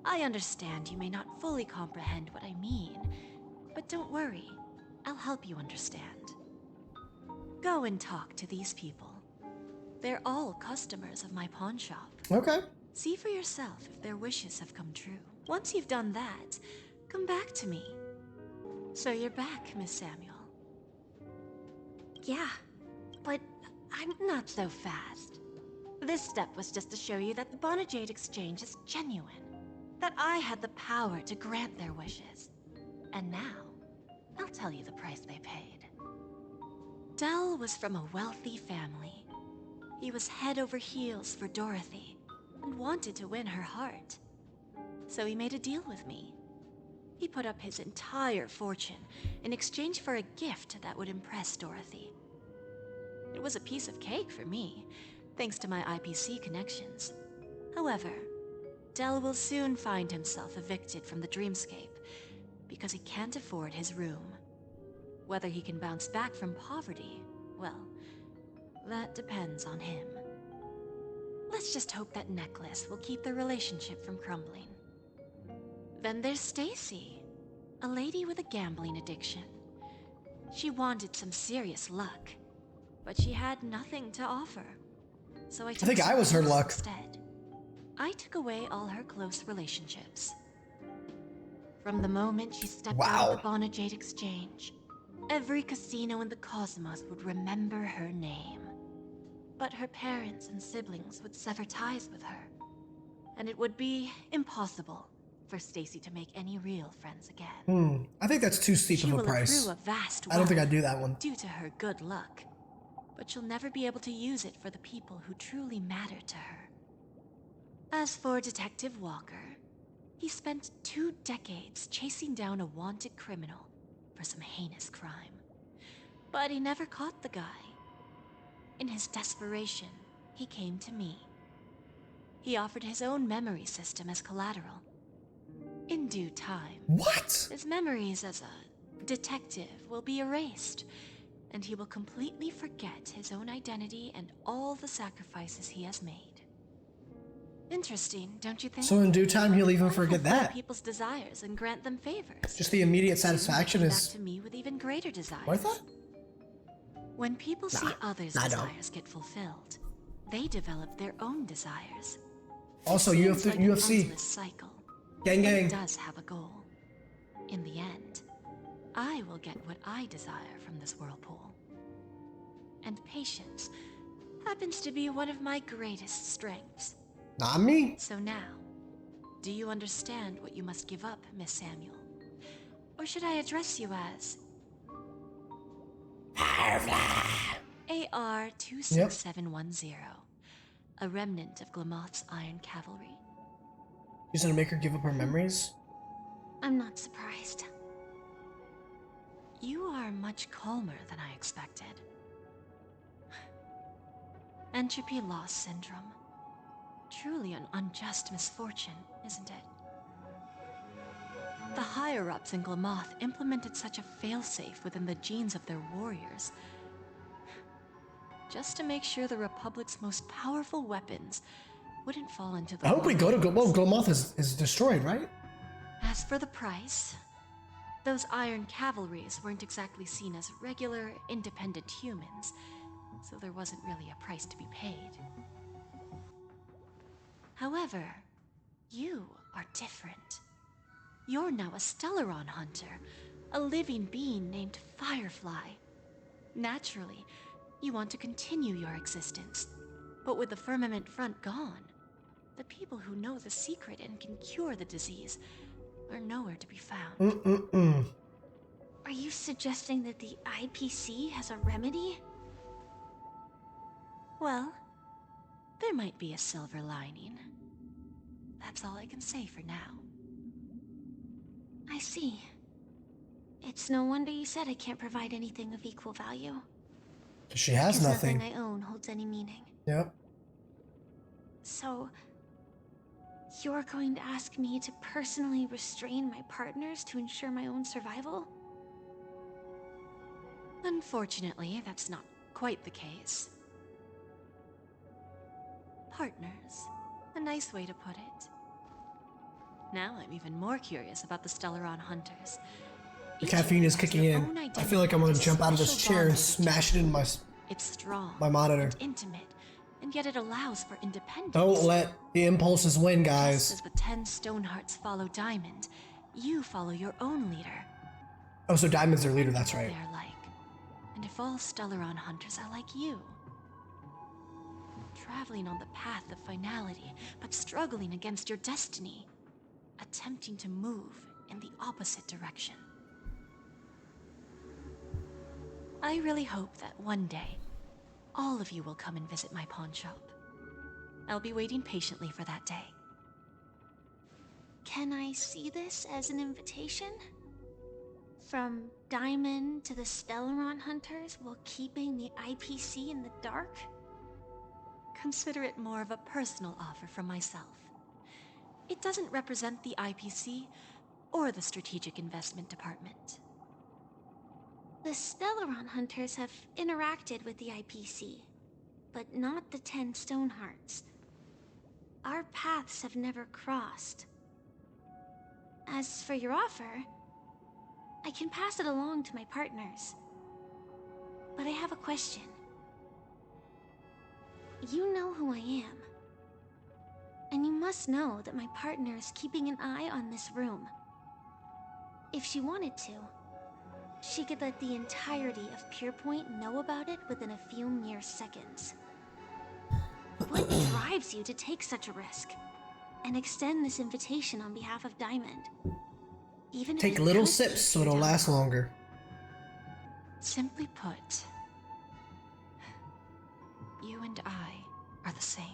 I understand you may not fully comprehend what I mean, but don't worry. I'll help you understand. Go and talk to these people. They're all customers of my pawn shop. Okay. See for yourself if their wishes have come true. Once you've done that, come back to me. So you're back, Miss Samuel. Yeah, but I'm Not so fast. This step was just to show you that the Bona Jade Exchange is genuine. That I had the power to grant their wishes. And now, I'll tell you the price they paid. Dell was from a wealthy family. He was head over heels for Dorothy, and wanted to win her heart. So he made a deal with me. He put up his entire fortune in exchange for a gift that would impress Dorothy. It was a piece of cake for me, thanks to my IPC connections. However, Del will soon find himself evicted from the dreamscape because he can't afford his room. Whether he can bounce back from poverty, well, that depends on him. Let's just hope that necklace will keep the relationship from crumbling. Then there's Stacy, a lady with a gambling addiction. She wanted some serious luck, but she had nothing to offer. So I think I was her luck. Instead. I took away all her close relationships. From the moment she stepped out of the Bonajade Exchange, every casino in the cosmos would remember her name. But her parents and siblings would sever ties with her, and it would be impossible for Stacy to make any real friends again. I think that's too steep of a price. She will accrue a vast I don't think wealth I'd do that one. due to her good luck, but she'll never be able to use it for the people who truly matter to her. As for Detective Walker, he spent 2 decades chasing down a wanted criminal for some heinous crime. But he never caught the guy. In his desperation, he came to me. He offered his own memory system as collateral. In due time, his memories as a detective will be erased, and he will completely forget his own identity and all the sacrifices he has made. Interesting, don't you think? So in due time, he'll even forget that. People's desires and grant them favors. Just the immediate satisfaction Back is to me with even greater desires. worth it? When people see others' desires get fulfilled, they develop their own desires. Also, It you have seems to like an UFC. endless cycle. Gang, gang. It does have a goal. In the end, I will get what I desire from this whirlpool. And patience happens to be one of my greatest strengths. Not me. So now, do you understand what you must give up, Miss Samuel? Or should I address you as AR-26710, a remnant of Glamoth's Iron Cavalry? He's gonna make her give up her memories? I'm not surprised. You are much calmer than I expected. Entropy loss syndrome. Truly an unjust misfortune, isn't it? The higher-ups in Glamoth implemented such a failsafe within the genes of their warriors, just to make sure the Republic's most powerful weapons wouldn't fall into the I hope we go to Glomoth is destroyed, right? As for the price, those Iron Cavalries weren't exactly seen as regular, independent humans, so there wasn't really a price to be paid. However, you are different. You're now a Stellaron hunter, a living being named Firefly. Naturally, you want to continue your existence, but with the Firmament Front gone, the people who know the secret and can cure the disease are nowhere to be found. Are you suggesting that the IPC has a remedy? Well, there might be a silver lining. That's all I can say for now. I see. It's no wonder you said I can't provide anything of equal value. She has Because nothing. nothing I own holds any meaning. Yep. So, you're going to ask me to personally restrain my partners to ensure my own survival? Unfortunately, that's not quite the case. Partners. A nice way to put it. Now I'm even more curious about the Stellaron hunters. The caffeine is kicking in. I feel like I'm gonna jump out of this chair and smash it in my It's strong, my monitor. and intimate, and yet it allows for independence. Don't let the impulses win, guys. Just as the 10 Stonehearts follow Diamond, you follow your own leader. Oh, so Diamond's their leader, that's right. They're like. And if all Stellaron hunters are like you, traveling on the path of finality, but struggling against your destiny, attempting to move in the opposite direction. I really hope that one day, all of you will come and visit my pawn shop. I'll be waiting patiently for that day. Can I see this as an invitation? From Diamond to the Stellaron Hunters while keeping the IPC in the dark? Consider it more of a personal offer from myself. It doesn't represent the IPC or the Strategic Investment Department. The Stellaron Hunters have interacted with the IPC, but not the 10 Stonehearts. Our paths have never crossed. As for your offer, I can pass it along to my partners. But I have a question. You know who I am. And you must know that my partner is keeping an eye on this room. If she wanted to, she could let the entirety of Purepoint know about it within a few mere seconds. What drives you to take such a risk and extend this invitation on behalf of Diamond? Even if Take it little could sips take so you it'll down. last longer. Simply put, you and I are the same.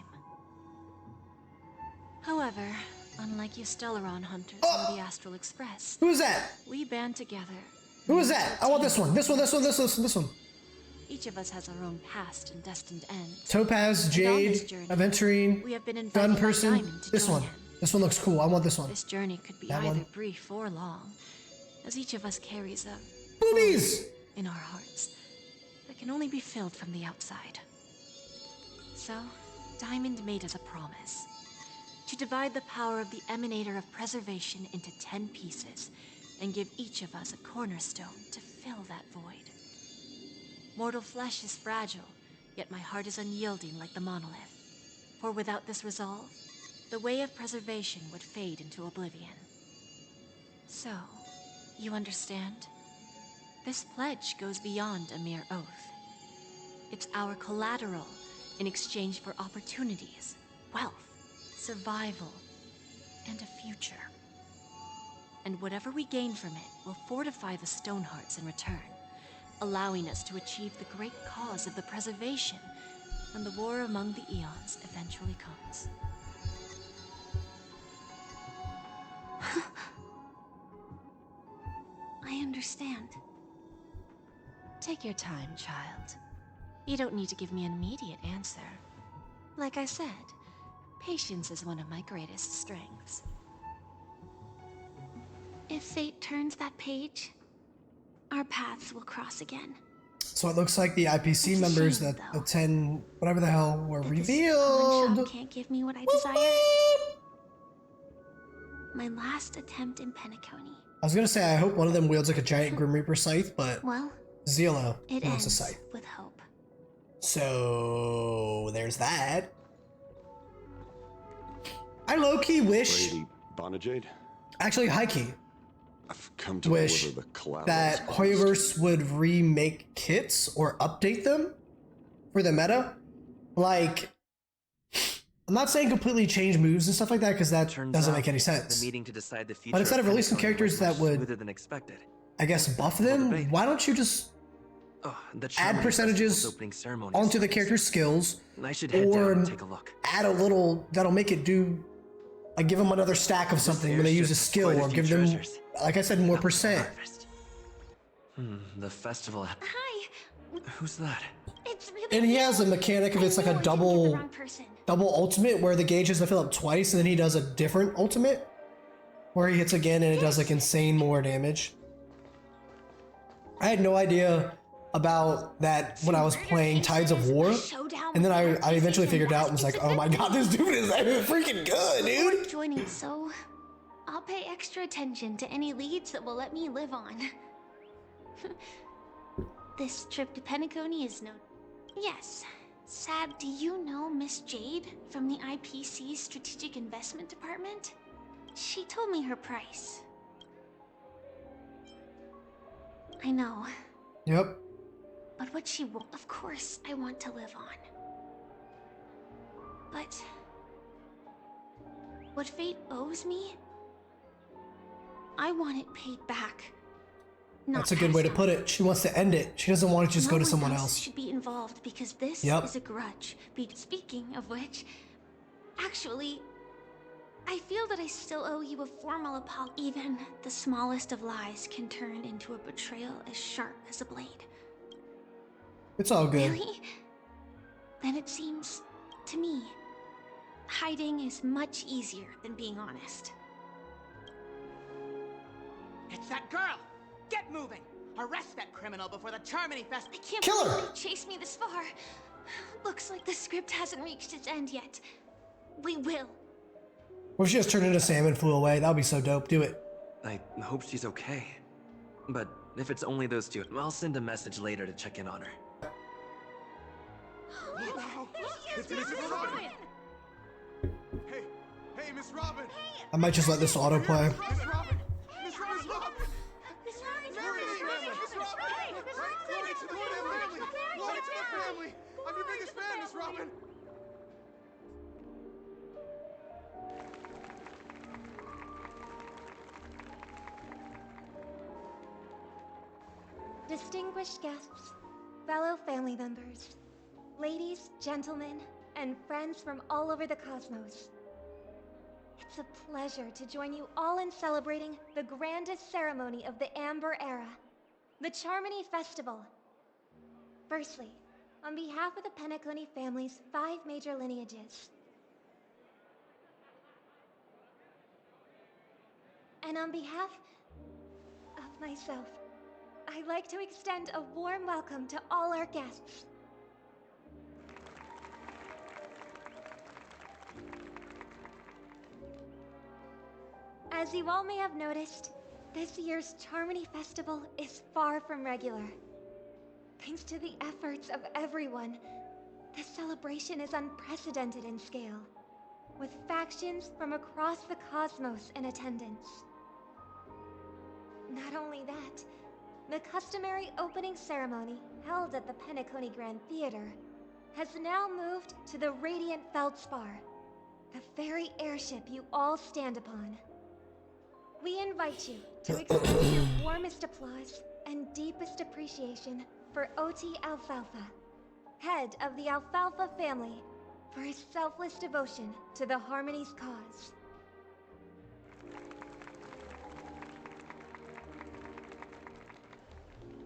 However, unlike you Stellaron Hunters or the Astral Express, Who is that? we band together. Who is that? I want this one. This one, this one, this one, this one. Each of us has our own past and destined end. Topaz, And on Jade, this journey, Aventurine, we have been invited Gun by Person. Diamond to This join one. him. This one looks cool. I want this one. This journey could be That either one. brief or long, as each of us carries a Boobies! void in our hearts that can only be filled from the outside. So, Diamond made us a promise to divide the power of the Emanator of Preservation into 10 pieces and give each of us a cornerstone to fill that void. Mortal flesh is fragile, yet my heart is unyielding like the monolith. For without this resolve, the way of preservation would fade into oblivion. So, you understand? This pledge goes beyond a mere oath. It's our collateral in exchange for opportunities, wealth, survival, and a future. And whatever we gain from it will fortify the Stonehearts in return, allowing us to achieve the great cause of the preservation when the war among the eons eventually comes. I understand. Take your time, child. You don't need to give me an immediate answer. Like I said, patience is one of my greatest strengths. If fate turns that page, our paths will cross again. So it looks like the IPC It's a members shame, that though, the 10, whatever the hell, were that this pawn revealed. shop can't give me what I desire. My last attempt in Penacony. I was gonna say, I hope one of them wields like a giant Grim Reaper scythe, but Well, Zelo it wants a ends scythe. with hope. So there's that. I low-key wish, Lady Bonajade, actually high-key, I've come to wish deliver the collateral. that Hoyoverse would remake kits or update them for the meta. Like, I'm not saying completely change moves and stuff like that, because that doesn't make any sense. The meeting to decide the future But instead of releasing Penacony characters went that much would, smoother than expected. I guess, buff them, debate. why don't you just Oh, the add Charming percentages Festival's opening ceremony onto the is character's skills, I should head down or and take a look. add a little that'll make it do, like give them another stack of something when they use a airship skill, has quite or a few give them, treasures. like I said, more percent. The festival. Hi, Who's that? it's really And he has a mechanic if it's like a I knew I didn't get the wrong person. double ultimate where the gauge has to fill up twice, and then he does a different ultimate where he hits again and it does like insane more damage. I had no idea about that when I was playing Tides of War, and then I eventually figured out and was like, oh my god, this dude is freaking good, dude. Joining, so I'll pay extra attention to any leads that will let me live on. This trip to Penacony is no... Yes. Sad, do you know Miss Jade from the IPC's Strategic Investment Department? She told me her price. I know, Yep. but what she won't... Of course, I want to live on. But... what fate owes me? I want it paid back. That's a good way to put it. She wants to end it. She doesn't want it to just go to someone No one else. should be involved because this Yep. is a grudge. Speaking of which, actually, I feel that I still owe you a formal apology. Even the smallest of lies can turn into a betrayal as sharp as a blade. It's all good. Really? Then it seems, to me, hiding is much easier than being honest. It's that girl! Get moving! Arrest that criminal before the Charmony Fest— I can't Kill her! believe they chased me this far. Looks like the script hasn't reached its end yet. We will. What if she just turned into Sam and flew away? That would be so dope. Do it. I hope she's okay. But if it's only those two, I'll send a message later to check in on her. It's Miss Robin! Hey, Miss Robin! I might just let this autoplay. Miss Robin! Miss Robin! Miss Robin! Glory to the family! Miss Robin! Glory to the family! Glory to the family! I'm your biggest fan, Miss Robin! Distinguished guests, fellow family members, ladies, gentlemen, and friends from all over the cosmos. It's a pleasure to join you all in celebrating the grandest ceremony of the Amber Era, the Charmony Festival. Firstly, on behalf of the Penacony family's 5 major lineages, and on behalf of myself, I'd like to extend a warm welcome to all our guests. As you all may have noticed, this year's Charmony Festival is far from regular. Thanks to the efforts of everyone, the celebration is unprecedented in scale, with factions from across the cosmos in attendance. Not only that, the customary opening ceremony held at the Penacony Grand Theater has now moved to the Radiant Feldspar, the very airship you all stand upon. We invite you to extend your warmest applause and deepest appreciation for OT Alfalfa, head of the Alfalfa family, for his selfless devotion to the Harmony's cause.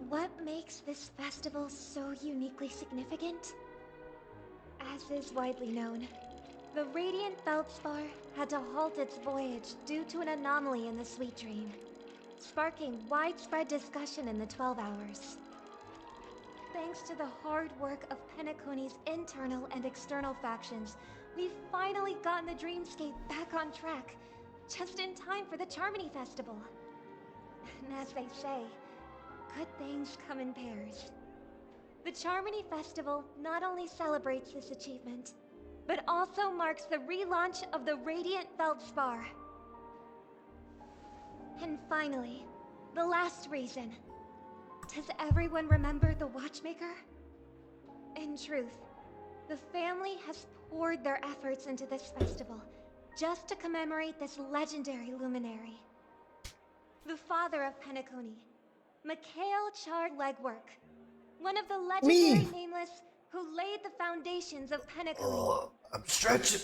What makes this festival so uniquely significant? As is widely known, the Radiant Feldspar had to halt its voyage due to an anomaly in the Sweet Dream, sparking widespread discussion in the 12 Hours. Thanks to the hard work of Penacony's internal and external factions, we've finally gotten the Dreamscape back on track, just in time for the Charmony Festival. And as they say, good things come in pairs. The Charmony Festival not only celebrates this achievement, but also marks the relaunch of the Radiant Feldspar. And finally, the last reason. Does everyone remember the Watchmaker? In truth, the family has poured their efforts into this festival just to commemorate this legendary luminary. The father of Penacony, Mikhail Char Legwork, one of the legendary Nameless who laid the foundations of Penacony. Oh, I'm stretching.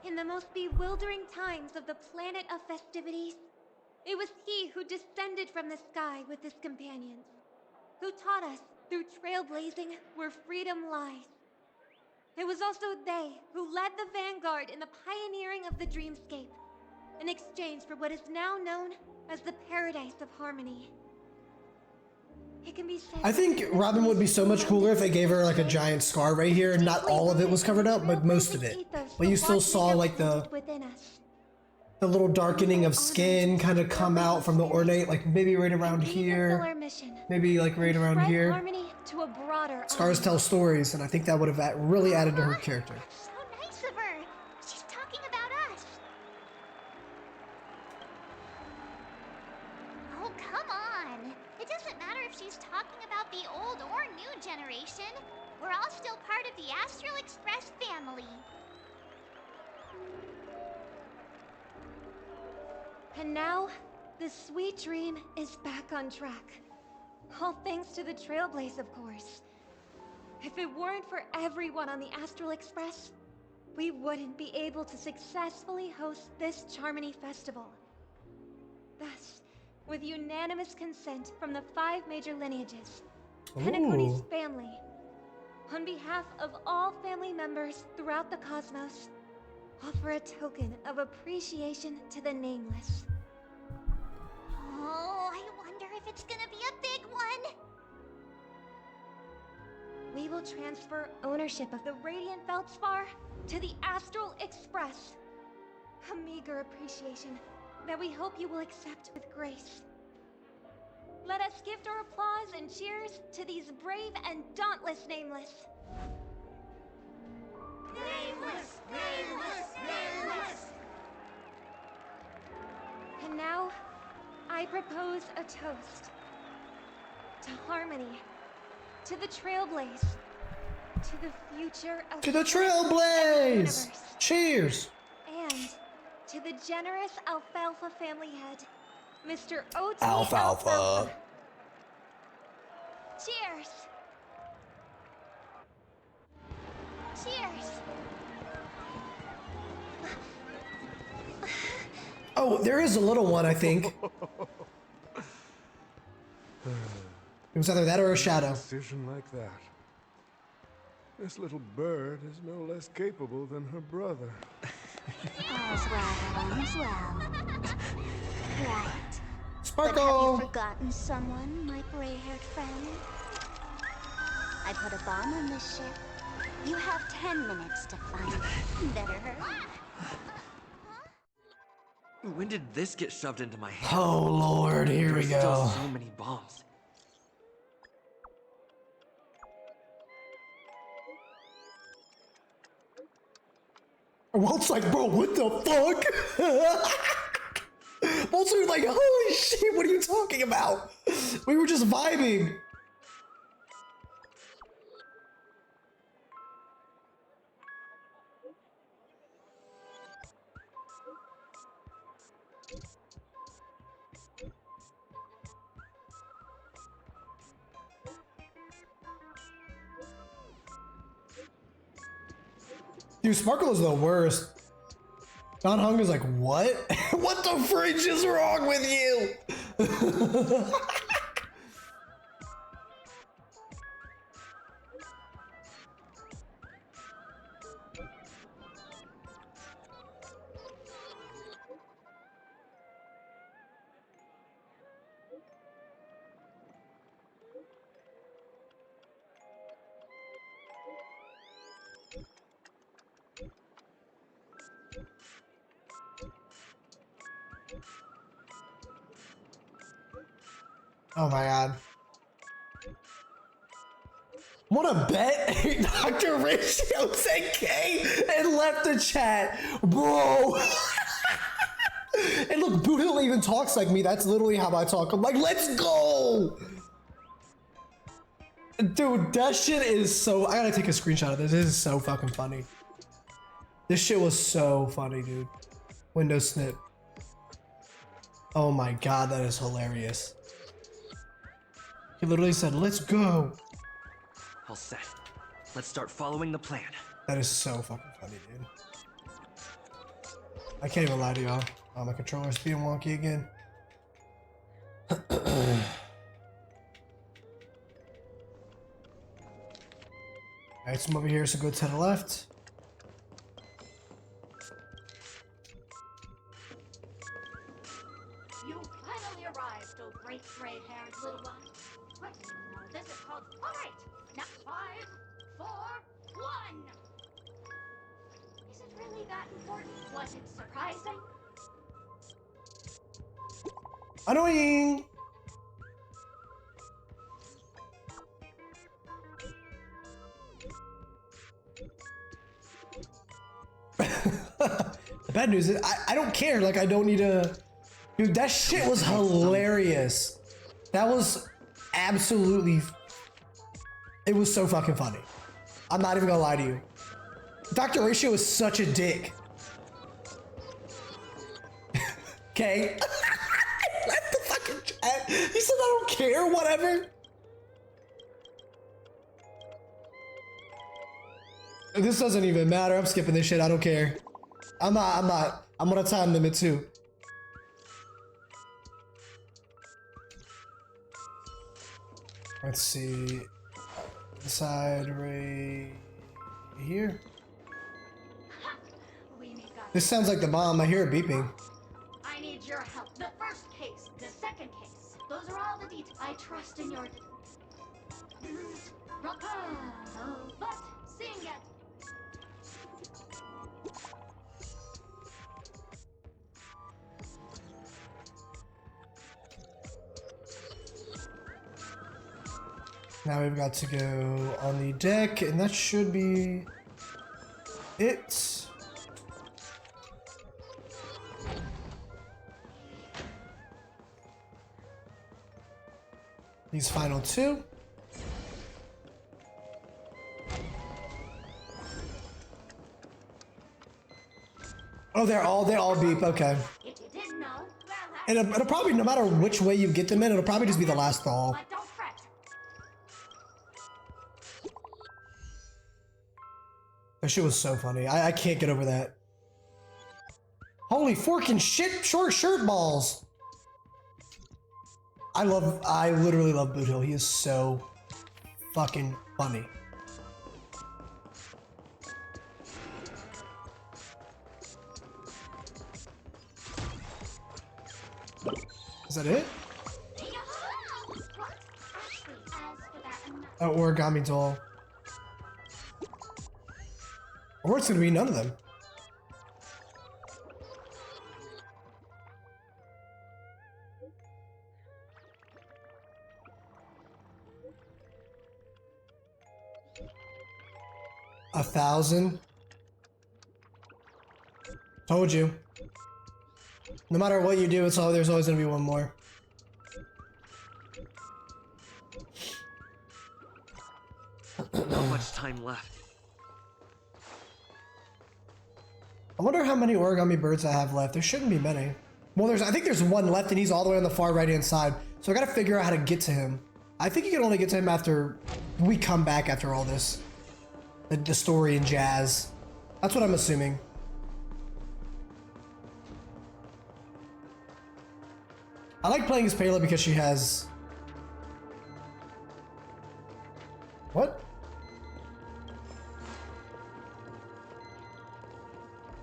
In the most bewildering times of the planet of festivities, it was he who descended from the sky with his companions, who taught us through trailblazing where freedom lies. It was also they who led the vanguard in the pioneering of the Dreamscape, in exchange for what is now known as the Paradise of Harmony. It can be said I think Robin would be so much cooler if they gave her like a giant scar right here and not all of it was covered up, but most of it. But you still saw like the little darkening of skin kind of come out from the ornate, like maybe right around here, maybe like right around here. To a broader Scars tell stories, and I think that would have really added to her character. So nice of her. She's talking about us. Oh, come on. It doesn't matter if she's talking about the old or new generation. We're all still part of the Astral Express family. And now, the Sweet Dream is back on track. All thanks to the Trailblaze, of course. If it weren't for everyone on the Astral Express, we wouldn't be able to successfully host this Charmony festival. Thus, with unanimous consent from the 5 major lineages, Penacony's family, on behalf of all family members throughout the cosmos, offer a token of appreciation to the Nameless. Oh, I wonder if it's gonna be a big one. We will transfer ownership of the Radiant Feldspar to the Astral Express. A meager appreciation that we hope you will accept with grace. Let us gift our applause and cheers to these brave and dauntless Nameless. Nameless! Nameless! Nameless! And now, I propose a toast. To harmony. To the Trailblaze. To the future of To the Trailblaze! universe. Cheers! And to the generous Alfalfa family head, Mr. O.T. Alfalfa. Cheers! Cheers! Oh, there is a little one, I think. It was either that or a shadow. A decision like that. This little bird is no less capable than her brother. All's well, all's well. Right. Sparkle! But have you forgotten someone, my gray-haired friend? I put a bomb on this ship. You have 10 minutes to find it. Better hurry. When did this get shoved into my hand? Oh Lord, here we There's go. still so many bombs. Walt's like, bro, what the fuck? Walt's like, holy shit, what are you talking about? We were just vibing. Dude, Sparkle is the worst. Don Hung is like, what? What the fridge is wrong with you? Oh my god. Wanna bet? Dr. Ratio said K and left the chat. Bro. And look, Buddha even talks like me. That's literally how I talk. I'm like, let's go. Dude, that shit is so... I gotta take a screenshot of this. This is so fucking funny. This shit was so funny, dude. Windows snip. Oh my god, that is hilarious. He literally said, let's go. All set. Let's start following the plan. That is so fucking funny, dude. I can't even lie to y'all. Oh, my controller's being wonky again. Alright, so I'm over here, so go to the left. You finally arrived, oh great gray-haired little one. Quick, now this is called fight. Now 5, 4, 1. Is it really that important? Was it surprising? Annoying! The bad news is I don't care. Like, I don't need to... Dude, that shit was hilarious. That was absolutely... It was so fucking funny. I'm not even gonna lie to you. Dr. Ratio is such a dick. Okay? Let the fucking chat. He said I don't care, whatever. This doesn't even matter. I'm skipping this shit. I don't care. I'm not. I'm on a time limit too. Let's see. Inside right here. This sounds like the bomb. I hear it beeping. I need your help. The first case, the second case. Those are all the details. I trust in your... But sing it. Now we've got to go on the deck, and that should be it. These final two. Oh, they all beep. Okay. If you didn't know, well, And it'll probably, no matter which way you get them in, it'll probably just be the last all. but don't fret. That shit was so funny. I can't get over that. Holy forking shit, short shirt balls. I literally love Boot Hill. He is so fucking funny. Is that it? Oh, origami doll. Or it's gonna be none of them. $1,000. Told you. No matter what you do, there's always gonna be one more. Not much time left. I wonder how many origami birds I have left. There shouldn't be many. Well, I think there's one left, and he's all the way on the far right-hand side. So I gotta figure out how to get to him. I think you can only get to him after we come back after all this. The story and jazz. That's what I'm assuming. I like playing as Payla because she has... What?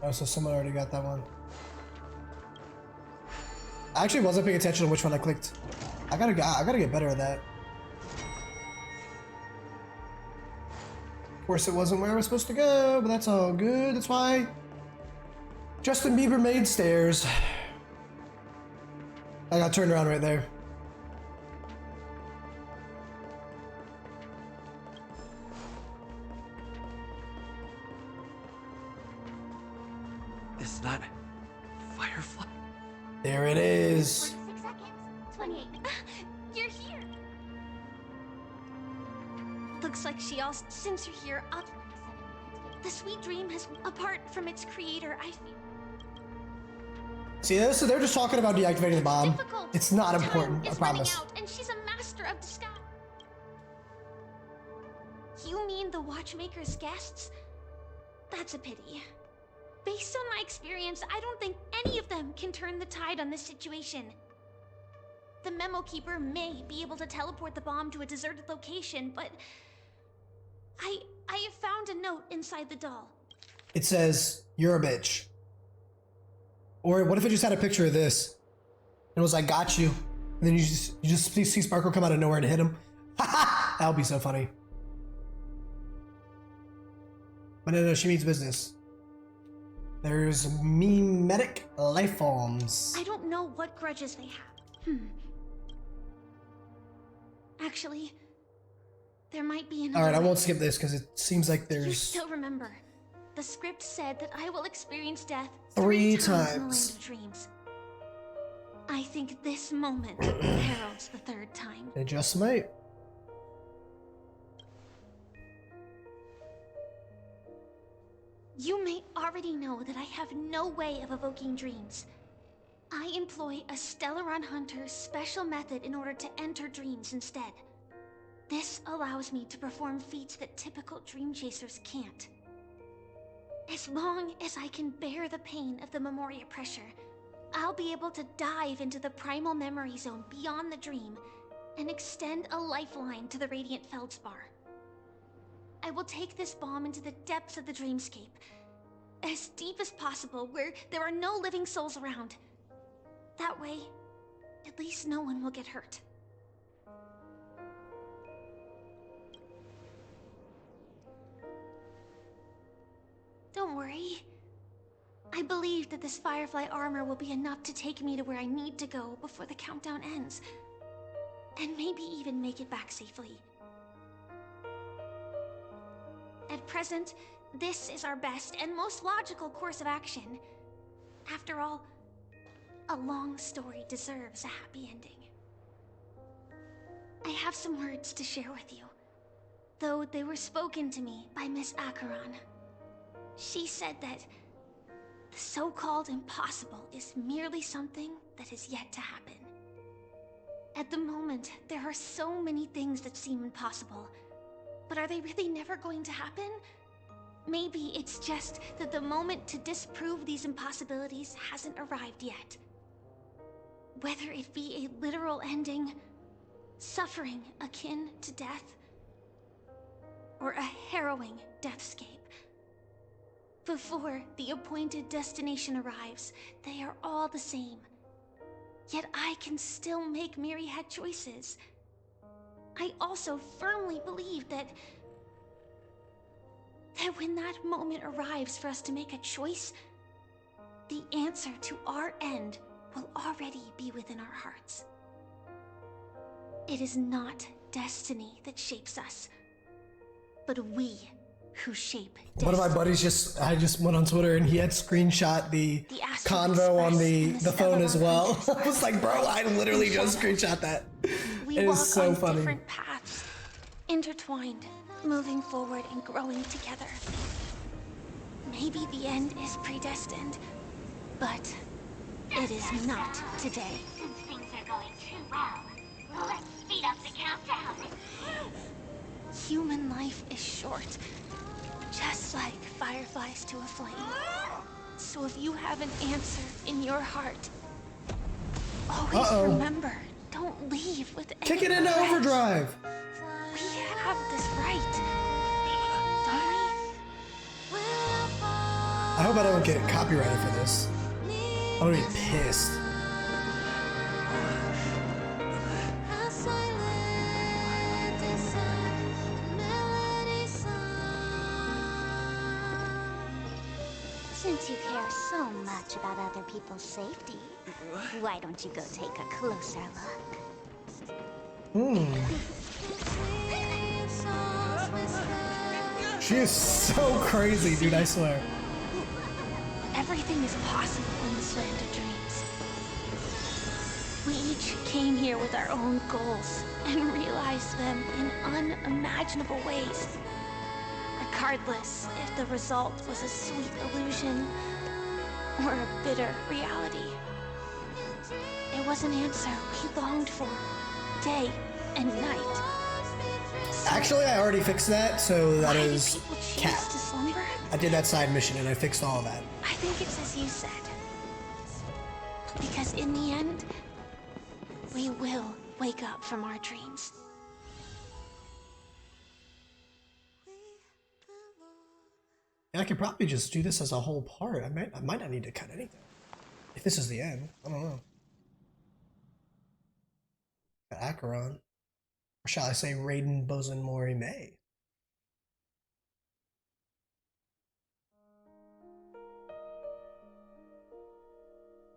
Oh, so someone already got that one. I actually wasn't paying attention to which one I clicked. I gotta get better at that. Of course, it wasn't where I was supposed to go, but that's all good. That's why Justin Bieber made stairs. I got turned around right there. Is that Firefly? There it is. 6 seconds. 28. You're here. Looks like she also, since you're here, the sweet dream has, apart from its creator, I feel. See, this, they're just talking about deactivating the bomb. Difficult. It's not Time important, I is running promise. out, and she's a master of disguise. You mean the watchmaker's guests? That's a pity. Based on my experience, I don't think any of them can turn the tide on this situation. The memo keeper may be able to teleport the bomb to a deserted location, but I have found a note inside the doll. It says, "You're a bitch." Or what if it just had a picture of this? And it was like, "Got you." And then you just see Sparkle come out of nowhere and hit him. That would be so funny. But no, she means business. There's mimetic life forms. I don't know what grudges they have. Actually, there might be another. Alright, I way. won't skip this because it seems like You there's still remember. The script said that I will experience death 3 times in the land times. of dreams. I think this moment heralds the 3rd time. They just might. You may already know that I have no way of evoking dreams. I employ a Stellaron Hunter's special method in order to enter dreams instead. This allows me to perform feats that typical dream chasers can't. As long as I can bear the pain of the Memoria pressure, I'll be able to dive into the primal memory zone beyond the dream and extend a lifeline to the Radiant Feldspar. I will take this bomb into the depths of the dreamscape, as deep as possible, where there are no living souls around. That way, at least no one will get hurt. Don't worry. I believe that this Firefly armor will be enough to take me to where I need to go before the countdown ends. And maybe even make it back safely. At present, this is our best and most logical course of action. After all, a long story deserves a happy ending. I have some words to share with you, though they were spoken to me by Miss Acheron. She said that the so-called impossible is merely something that is yet to happen. At the moment, there are so many things that seem impossible, but are they really never going to happen? Maybe it's just that the moment to disprove these impossibilities hasn't arrived yet. Whether it be a literal ending, suffering akin to death, or a harrowing deathscape. Before the appointed destination arrives, they are all the same. Yet I can still make myriad choices. I also firmly believe that when that moment arrives for us to make a choice, the answer to our end will already be within our hearts. It is not destiny that shapes us, but we who shape destiny. One of my buddies I just went on Twitter and he had screenshot the convo on the phone as well. I was like, bro, I literally just screenshot that. We It walk is so on funny. different paths, intertwined, moving forward and growing together. Maybe the end is predestined, but it is not today. Since things are going too well, let's speed up the countdown. Human life is short, just like fireflies to a flame. So if you have an answer in your heart, always remember, don't leave with any Kick it into regret. overdrive. We have this right, don't we? I hope I don't get copyrighted for this. I'm gonna be pissed. Since you care so much about other people's safety, why don't you go take a closer look? She is so crazy, dude, I swear. Everything is possible in this land of dreams. We each came here with our own goals and realized them in unimaginable ways. Regardless if the result was a sweet illusion or a bitter reality. It was an answer we longed for, day and night. Actually, I already fixed that, so that Why do is people choose cat. to slumber? I did that side mission and I fixed all of that. I think it's as you said. Because in the end, we will wake up from our dreams. And I could probably just do this as a whole part. I might not need to cut anything. If this is the end, I don't know. Acheron. Or shall I say Raiden Bozen Mori May?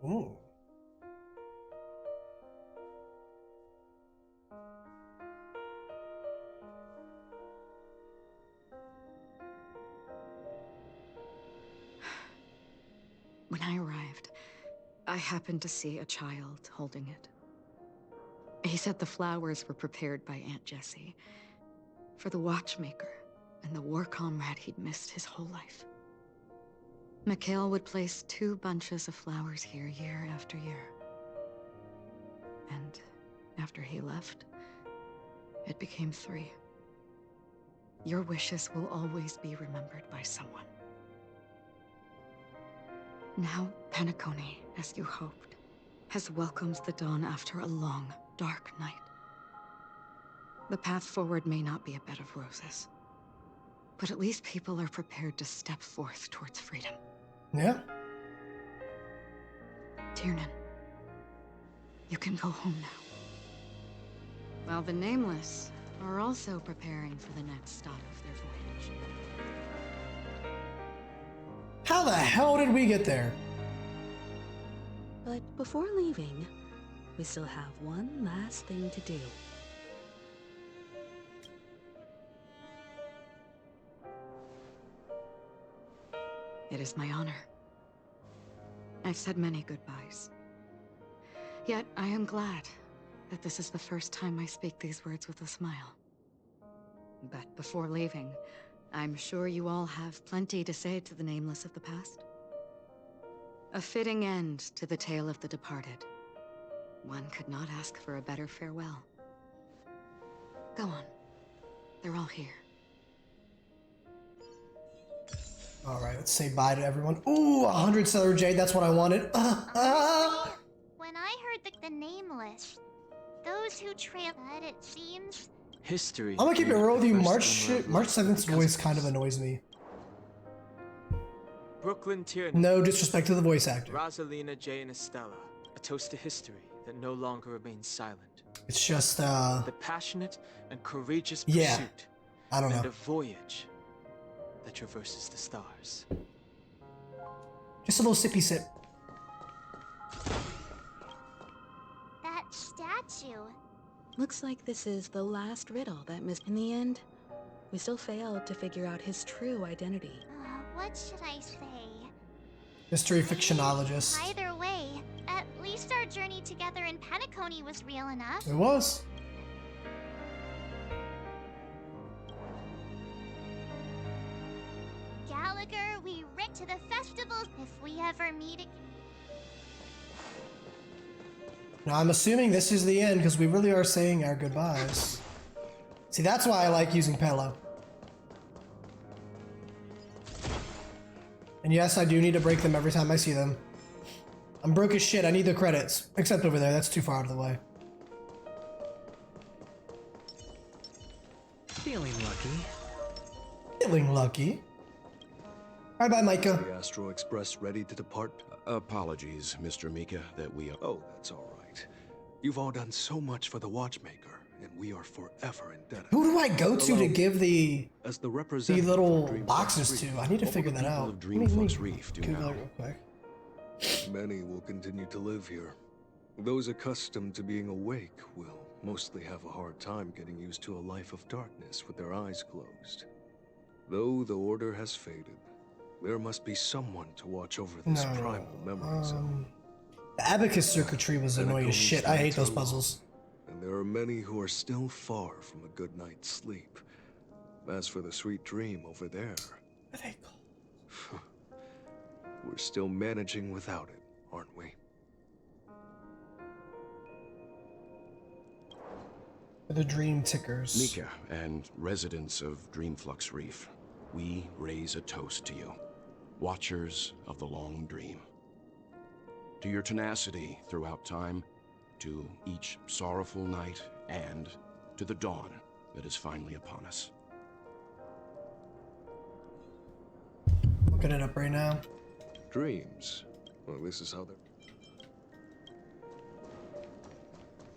Ooh. When I arrived, I happened to see a child holding it. He said the flowers were prepared by Aunt Jessie for the watchmaker and the war comrade he'd missed his whole life. Mikhail would place 2 bunches of flowers here year after year. And after he left, it became 3. Your wishes will always be remembered by someone. Now, Penacony, as you hoped, has welcomed the dawn after a long, dark night. The path forward may not be a bed of roses, but at least people are prepared to step forth towards freedom. Yeah. Tiernan, you can go home now. While the Nameless are also preparing for the next stop of their voyage. How the hell did we get there? But before leaving, we still have one last thing to do. It is my honor. I've said many goodbyes. Yet I am glad that this is the first time I speak these words with a smile. But before leaving, I'm sure you all have plenty to say to the Nameless of the past. A fitting end to the tale of the departed. One could not ask for a better farewell. Go on. They're all here. All right, let's say bye to everyone. Ooh, 100 Stellar Jade, that's what I wanted. When I heard the Nameless, those who trail that, it seems. History. I'm gonna keep it real with you. March 7th's voice kind of annoys me. Brooklyn Tiernan. No disrespect to the voice actor. Rosalina Jane Estella. A toast to history that no longer remains silent. It's just, The passionate and courageous pursuit. yeah, I don't and know. a voyage that traverses the stars. Just a little sippy sip. That statue. Looks like this is the last riddle that missed. In the end, we still failed to figure out his true identity. What should I say? Mystery fictionologist. Either way, at least our journey together in Penacony was real enough. It was. Gallagher, we rick to the festival if we ever meet again. Now I'm assuming this is the end because we really are saying our goodbyes. See, that's why I like using Pelo. And yes, I do need to break them every time I see them. I'm broke as shit, I need the credits. Except over there, that's too far out of the way. Feeling lucky. Feeling lucky. Bye-bye, Micah. The Astro Express ready to depart? Apologies, Mr. Mika, that we are... Oh, that's all right. You've all done so much for the Watchmaker, and we are forever indebted. Who do I go to give the as the representative little of boxes to? I need to figure that out. of Dreamflux Reef do Google now. it real quick. Many will continue to live here. Those accustomed to being awake will mostly have a hard time getting used to a life of darkness with their eyes closed. Though the order has faded, there must be someone to watch over this primal memory zone. The abacus circuitry was annoying as shit. I hate those puzzles. And there are many who are still far from a good night's sleep. As for the sweet dream over there, what are they called? We're still managing without it, aren't we? The dream tickers. Mika and residents of Dreamflux Reef, we raise a toast to you, watchers of the long dream. To your tenacity throughout time, to each sorrowful night, and to the dawn that is finally upon us. Looking it up right now. Dreams. Well, this is how they're...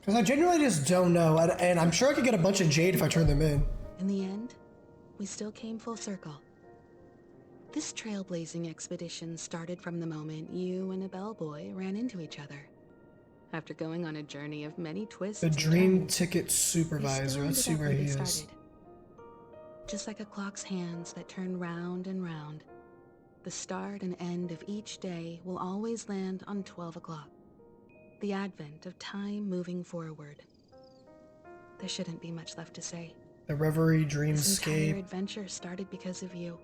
Because I genuinely just don't know, and I'm sure I could get a bunch of jade if I turn them in. In the end, we still came full circle. This trailblazing expedition started from the moment you and a bellboy ran into each other. After going on a journey of many twists The and dream turns, ticket supervisor. we Let's still see where ended he up they is. started. Just like a clock's hands that turn round and round, the start and end of each day will always land on 12 o'clock. The advent of time moving forward. There shouldn't be much left to say. The Reverie This entire Dreamscape. adventure started because of you,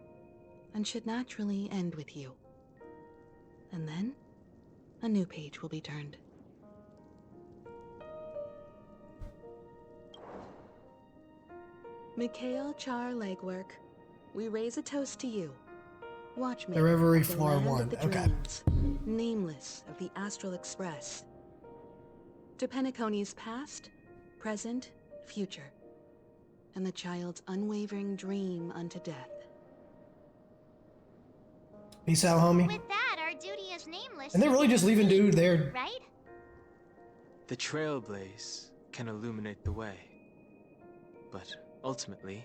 and should naturally end with you. And then, a new page will be turned. Mikhail Char Legwork, we raise a toast to you. Watchmaker The Reverie of the Floor land of 1. the Okay. dreams. nameless of the Astral Express. To Penacony's past, present, future, and the child's unwavering dream unto death. Peace out, homie. With that, our duty is nameless. And they're really just leaving dude there. Right? The trailblaze can illuminate the way. But ultimately,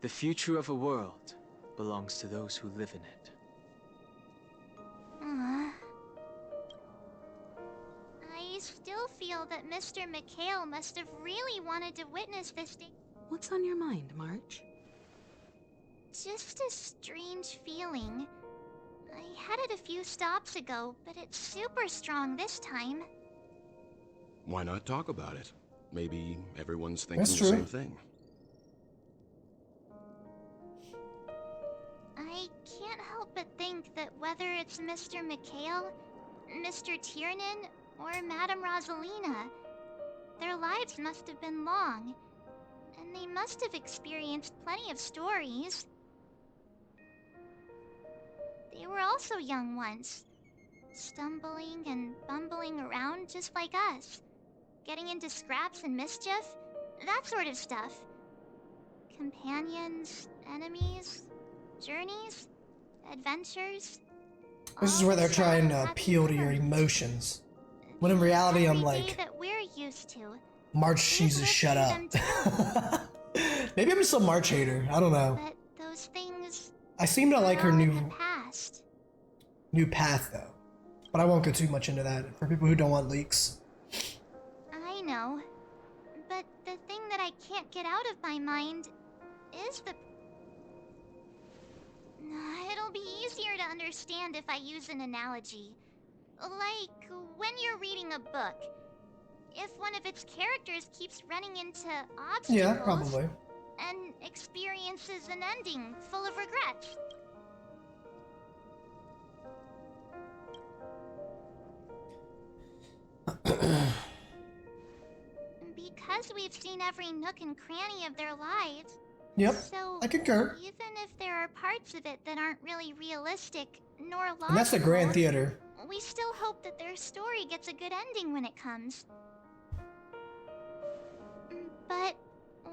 the future of a world belongs to those who live in it. I still feel that Mr. McHale must have really wanted to witness this day. What's on your mind, March? Just a strange feeling. I had it a few stops ago, but it's super strong this time. Why not talk about it? Maybe everyone's thinking That's the true. same thing. I can't help but think that whether it's Mr. McHale, Mr. Tiernan, or Madame Rosalina, their lives must have been long, and they must have experienced plenty of stories. They were also young once, stumbling and bumbling around just like us, getting into scraps and mischief, that sort of stuff. Companions, enemies, journeys, adventures. This is where they're trying to appeal to your emotions. When in reality, I'm like, that we're used to. March, she's just shut up. Maybe I'm just a March hater. I don't know. But those things I seem to like her are all in new the past. path though. But I won't go too much into that for people who don't want leaks. I know. But the thing that I can't get out of my mind is the... It'll be easier to understand if I use an analogy. Like when you're reading a book. If one of its characters keeps running into obstacles... Yeah, probably. And experiences an ending full of regrets. Because we've seen every nook and cranny of their lives. Yep, So I concur. even if there are parts of it that aren't really realistic nor logical, And that's the Grand Theater. we still hope that their story gets a good ending when it comes. But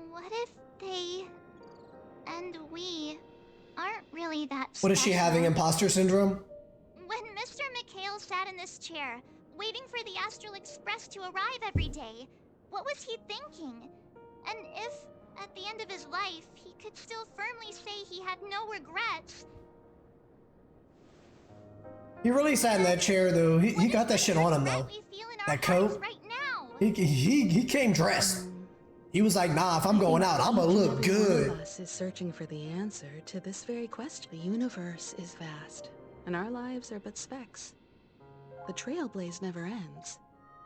what if they and we aren't really that What is she having, special? imposter syndrome? When Mr. McHale sat in this chair, waiting for the Astral Express to arrive every day, what was he thinking? And if, at the end of his life, he could still firmly say he had no regrets... He really sat in that chair though. He got that shit on him though. That coat. He came dressed. He was like, nah, if I'm going out, I'm gonna look Every one good. of us is searching for the answer to this very question. The universe is vast, and our lives are but specks. The trailblaze never ends,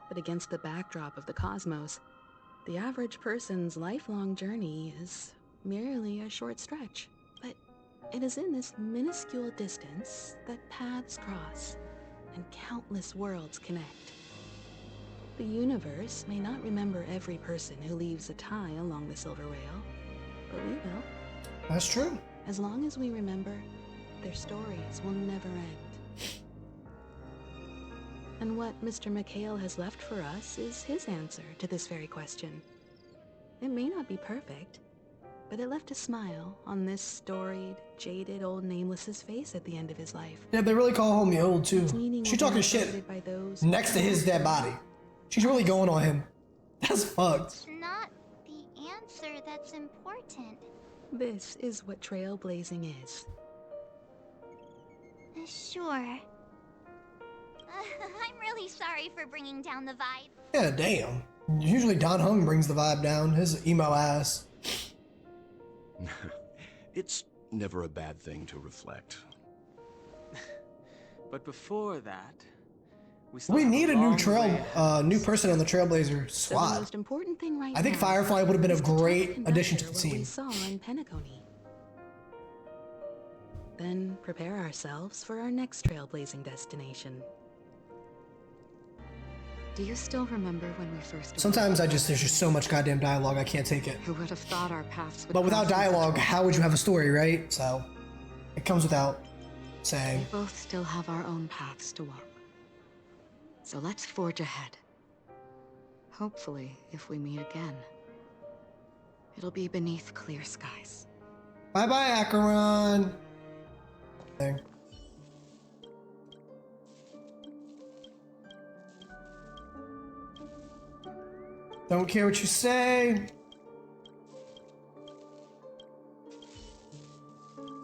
but against the backdrop of the cosmos, the average person's lifelong journey is merely a short stretch. But it is in this minuscule distance that paths cross and countless worlds connect. The universe may not remember every person who leaves a tie along the silver rail, but we will. That's true. As long as we remember, their stories will never end. And what Mr. McHale has left for us is his answer to this very question. It may not be perfect, but it left a smile on this storied, jaded old Nameless's face at the end of his life. Yeah, they really call homie old too. Its meaning She will be talking interpreted shit by those next to his dead body. She's really going on him. That's fucked. It's not the answer that's important. This is what trailblazing is. Sure. I'm really sorry for bringing down the vibe. Yeah, damn. Usually Don Hung brings the vibe down. His emo ass. It's never a bad thing to reflect. But before that, we We have need a long new way new person on the Trailblazer So the squad. most important thing right I think now Firefly would have been a is to tell the great addition to the conductor what we team. saw in Penacony. Then prepare ourselves for our next trailblazing destination. Do you still remember when we first... Sometimes there's just so much goddamn dialogue, I can't take it. Who would have thought our paths would But without cross in such dialogue, a- how would you have a story, right? So, it comes without. saying. We both still have our own paths to walk. So let's forge ahead. Hopefully, if we meet again, it'll be beneath clear skies. Bye-bye, Acheron. Don't care what you say.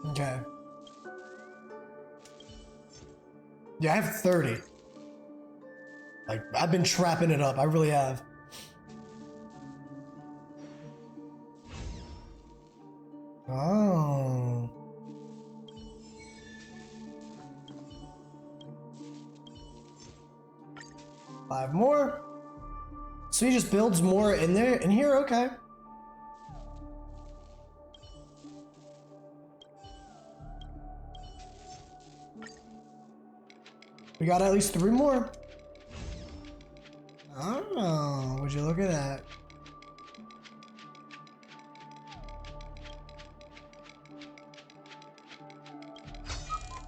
Okay. Yeah, I have 30. Like, I've been trapping it up. I really have. Oh. Five more. So he just builds more in there, in here? Okay. We got at least 3 more. Oh, would you look at that?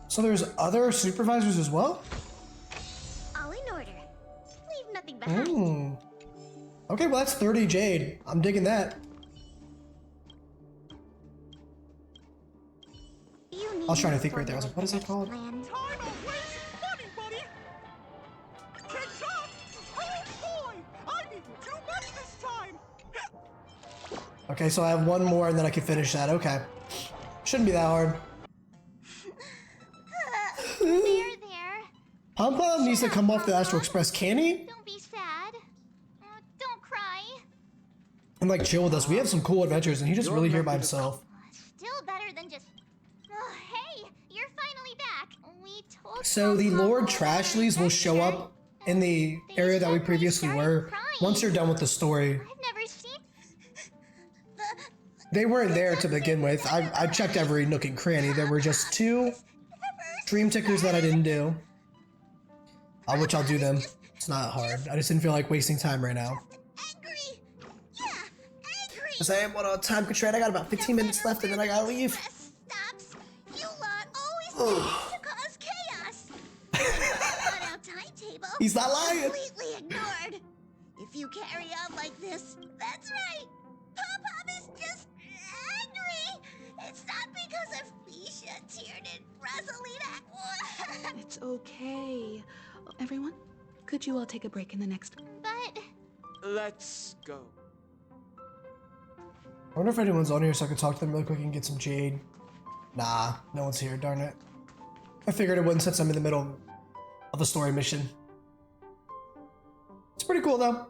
So there's other supervisors as well? All in order. Leave nothing behind. Hmm. Okay, well that's 30 jade. I'm digging that. I was trying to think right there. I was like, what is that called? Okay, so I have 1 more and then I can finish that. Okay. Shouldn't be that hard. There. Pom Pom needs to come off the Astral Express, can he? Don't be sad. Don't cry. And like chill with us. We have some cool adventures and he's just really here by himself. Still better than just. Hey, you're finally back. We told. So the Lord Trashleys will show up in the area that we previously were once you're done with the story. I've never seen. They weren't there to begin with. I checked every nook and cranny. There were just 2 dream tickers that I didn't do. Which I'll do them. It's not hard. I just didn't feel like wasting time right now. Because I am on time constraint. I got about 15 minutes left and then I gotta leave. You lot always to cause chaos. On our timetable. He's not lying. Completely ignored. If you carry on like this, that's right. Pop-Pop is just angry. It's not because of Misha, Tiernan, Rosalina. It's okay. Everyone, could you all take a break in the next... But... Let's go. I wonder if anyone's on here so I could talk to them really quick and get some jade. Nah, no one's here, darn it. I figured it wouldn't since I'm in the middle of a story mission. It's pretty cool though.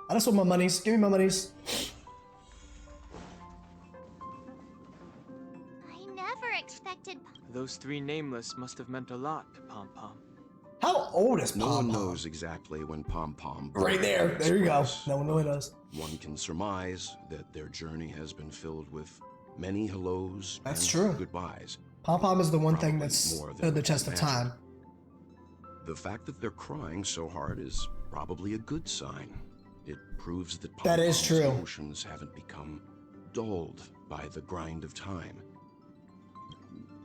I just want my monies. Give me my monies. I never expected... Those 3 nameless must have meant a lot to Pom Pom. How old is Pom Pom? No one knows exactly when Pom Pom... Right there. There you go. No one really does. One can surmise that their journey has been filled with many hellos That's and true. goodbyes. Pom Pom is the one thing Probably that's more than stood the we test of imagine. time. The fact that they're crying so hard is probably a good sign. It proves that Pom That is Pom's true. emotions haven't become dulled by the grind of time.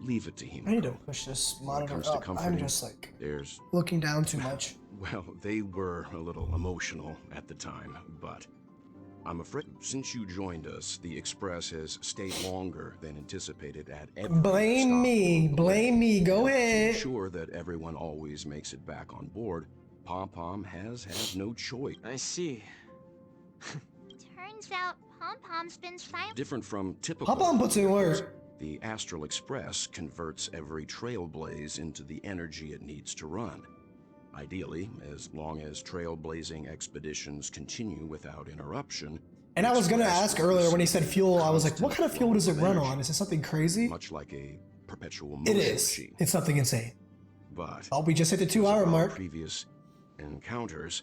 Leave it to him. I need to push this When it monitor comes to up. I'm comforting, just like there's looking down too much. Well, they were a little emotional at the time, but I'm afraid since you joined us, the Express has stayed longer than anticipated at every Blame stop me. along the Blame way. me. Go To ahead. ensure that everyone always makes it back on board, Pom Pom has had no choice. I see. Turns out Pom-Pom's been silent. Different from typical... Pom Pom puts in work. The Astral Express converts every trailblaze into the energy it needs to run. Ideally, as long as trailblazing expeditions continue without interruption. And I was gonna Express ask will earlier when he said receive fuel, I was like, constant what kind of fuel does it flow run of on? Is it something crazy? Much like a perpetual It motion is. machine. It's something insane. But Oh, we just hit the because 2-hour of our mark. Previous encounters,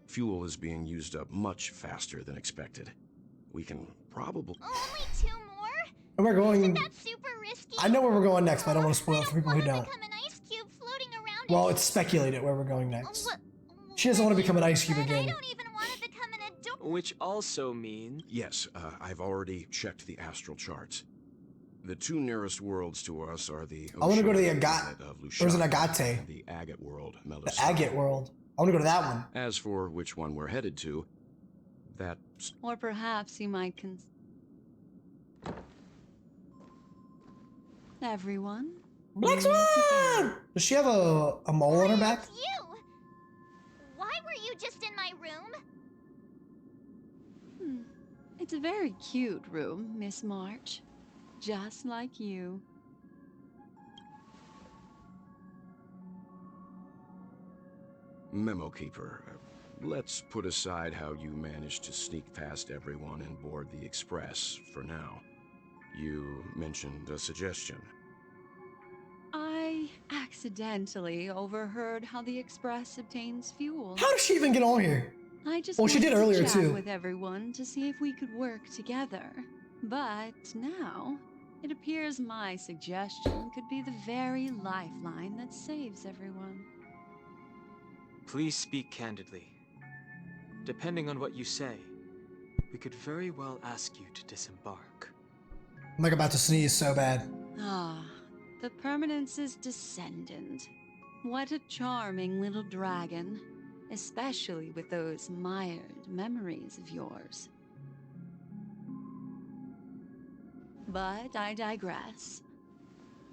fuel is being used up much faster than expected. We can probably... Only 2 more? And we're going... Isn't that super risky? I know where we're going next, but I don't want to spoil it for people who don't. Become an ice cube floating around. Well, it's speculated where we're going next. What? She doesn't want to become an ice cube again. I don't even want to become an adult. Which also means... Yes, I've already checked the astral charts. The two nearest worlds to us are the I want to go to the Oceanic Agate. planet of Or is it Lushaka Agate? and the Agate world, The Melisar. Agate world. I want to go to that one. As for which one we're headed to, that's... Or perhaps you might everyone? Black Swan! Does she have a mole on her back? It's you! Why were you just in my room? It's a very cute room, Miss March. Just like you. Memo Keeper, let's put aside how you managed to sneak past everyone and board the Express for now. You mentioned a suggestion. I accidentally overheard how the Express obtains fuel. How did she even get on here? I just Well, she did wanted to earlier chat too. with everyone to see if we could work together. But now, it appears my suggestion could be the very lifeline that saves everyone. Please speak candidly. Depending on what you say, we could very well ask you to disembark. I'm like about to sneeze so bad. Ah, the Permanence's descendant. What a charming little dragon. Especially with those mired memories of yours. But I digress.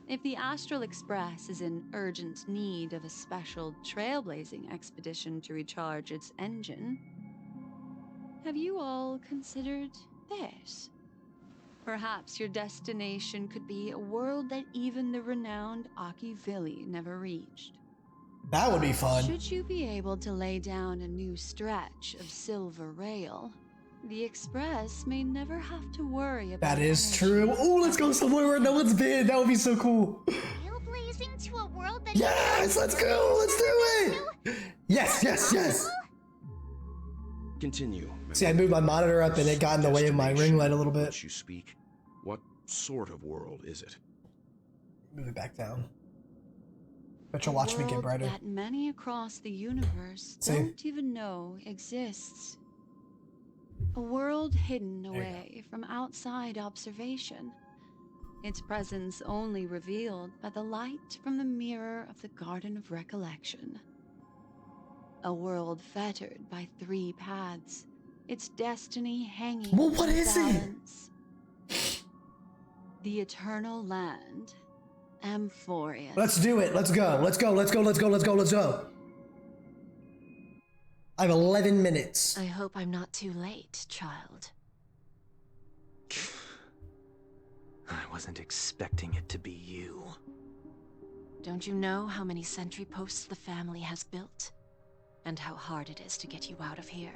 If the Astral Express is in urgent need of a special trailblazing expedition to recharge its engine, have you all considered this? Perhaps your destination could be a world that even the renowned Akivili never reached. That would be fun. Should you be able to lay down a new stretch of silver rail, the Express may never have to worry about That is energy. true. Oh, let's go somewhere where no one's been. That would be so cool. Trailblazing to a world that Yes, let's go. Let's do it. Yes, yes, yes. Continue. See, I moved my monitor up and it got in the way of my ring light a little bit. Once you speak, what sort of world is it? Move it back down. But you'll watch me get World brighter. that many across the universe See? don't even know exists. A world hidden away from outside observation. Its presence only revealed by the light from the mirror of the Garden of Recollection. A world fettered by 3 paths, its destiny hanging Well, what in is it? balance. The eternal land, Amphoria. Let's do it. Let's go. Let's go. Let's go. Let's go. Let's go. Let's go. I have 11 minutes. I hope I'm not too late, child. I wasn't expecting it to be you. Don't you know how many sentry posts the family has built? And how hard it is to get you out of here?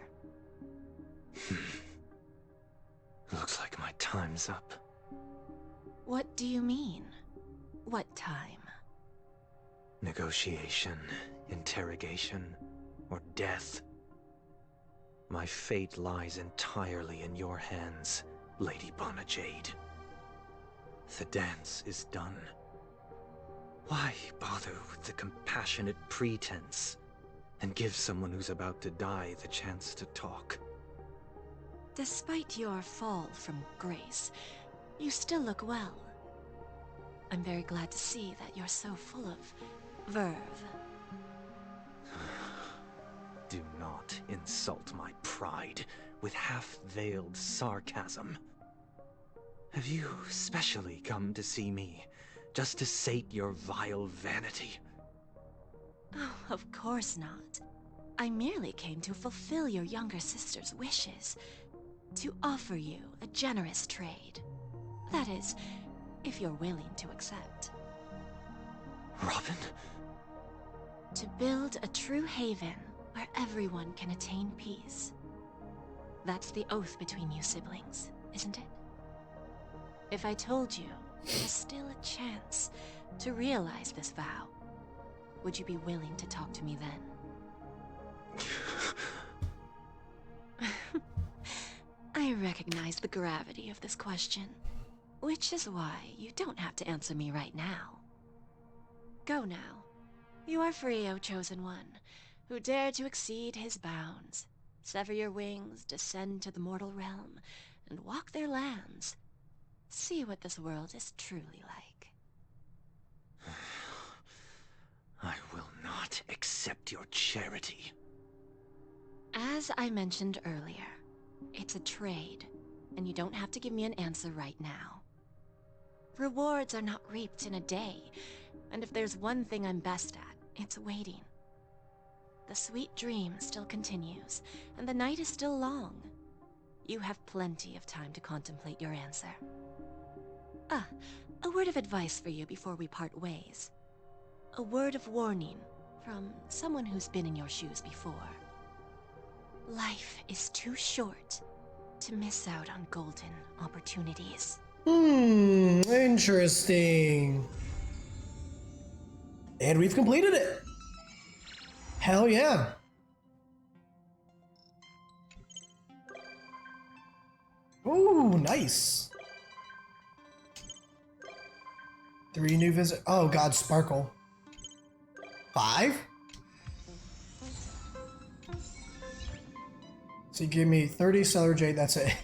Looks like my time's up. What do you mean? What time? Negotiation, interrogation, or death. My fate lies entirely in your hands, Lady Bonajade. The dance is done. Why bother with the compassionate pretense and give someone who's about to die the chance to talk? Despite your fall from grace, you still look well. I'm very glad to see that you're so full of verve. Do not insult my pride with half-veiled sarcasm. Have you specially come to see me just to sate your vile vanity? Oh, of course not. I merely came to fulfill your younger sister's wishes. To offer you a generous trade. That is, if you're willing to accept. Robin? To build a true haven where everyone can attain peace. That's the oath between you siblings, isn't it? If I told you there's still a chance to realize this vow, would you be willing to talk to me then? I recognize the gravity of this question, which is why you don't have to answer me right now. Go now. You are free, O Chosen One, who dare to exceed his bounds, sever your wings, descend to the mortal realm, and walk their lands. See what this world is truly like. I will not accept your charity. As I mentioned earlier, it's a trade, and you don't have to give me an answer right now. Rewards are not reaped in a day, and if there's one thing I'm best at, it's waiting. The sweet dream still continues, and the night is still long. You have plenty of time to contemplate your answer. Ah, a word of advice for you before we part ways. A word of warning from someone who's been in your shoes before. Life is too short to miss out on golden opportunities. Interesting. And we've completed it. Hell yeah. Ooh, nice. 3 new visit. Oh god, Sparkle. 5? So you give me 30 Stellar Jade, that's it.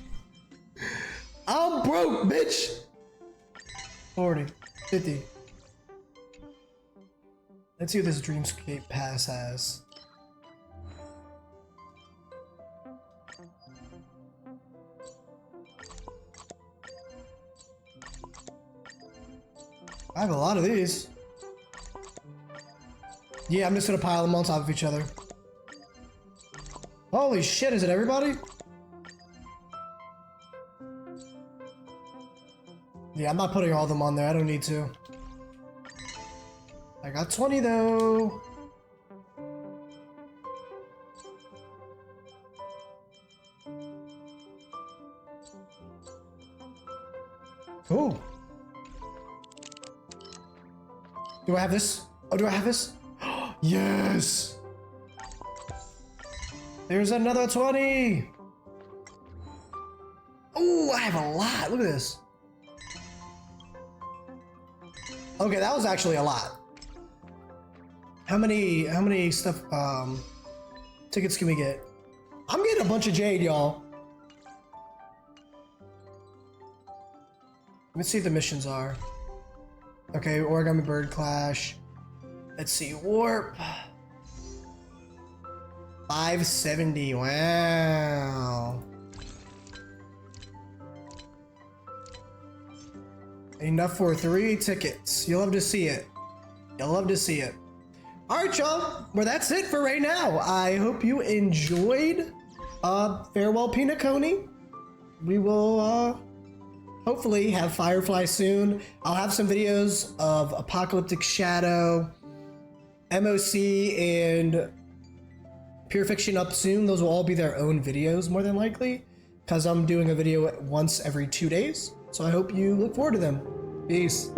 I'm broke, bitch! 40, 50. Let's see what this Dreamscape Pass has. I have a lot of these. Yeah, I'm just gonna pile them on top of each other. Holy shit, is it everybody? Yeah, I'm not putting all of them on there, I don't need to. I got 20 though. Cool. Do I have this? Oh, do I have this? Yes! There's another 20! Oh, I have a lot. Look at this. Okay, that was actually a lot. How many stuff, tickets can we get? I'm getting a bunch of jade, y'all. Let's see what the missions are. Okay, Origami Bird Clash. Let's see, Warp. 570, wow. Enough for 3 tickets. You'll love to see it. You'll love to see it. Alright, y'all. Well, that's it for right now. I hope you enjoyed Farewell Penacony. We will hopefully have Firefly soon. I'll have some videos of Apocalyptic Shadow, MOC, and Pure Fiction up soon. Those will all be their own videos more than likely, because I'm doing a video once every 2 days. So I hope you look forward to them. Peace.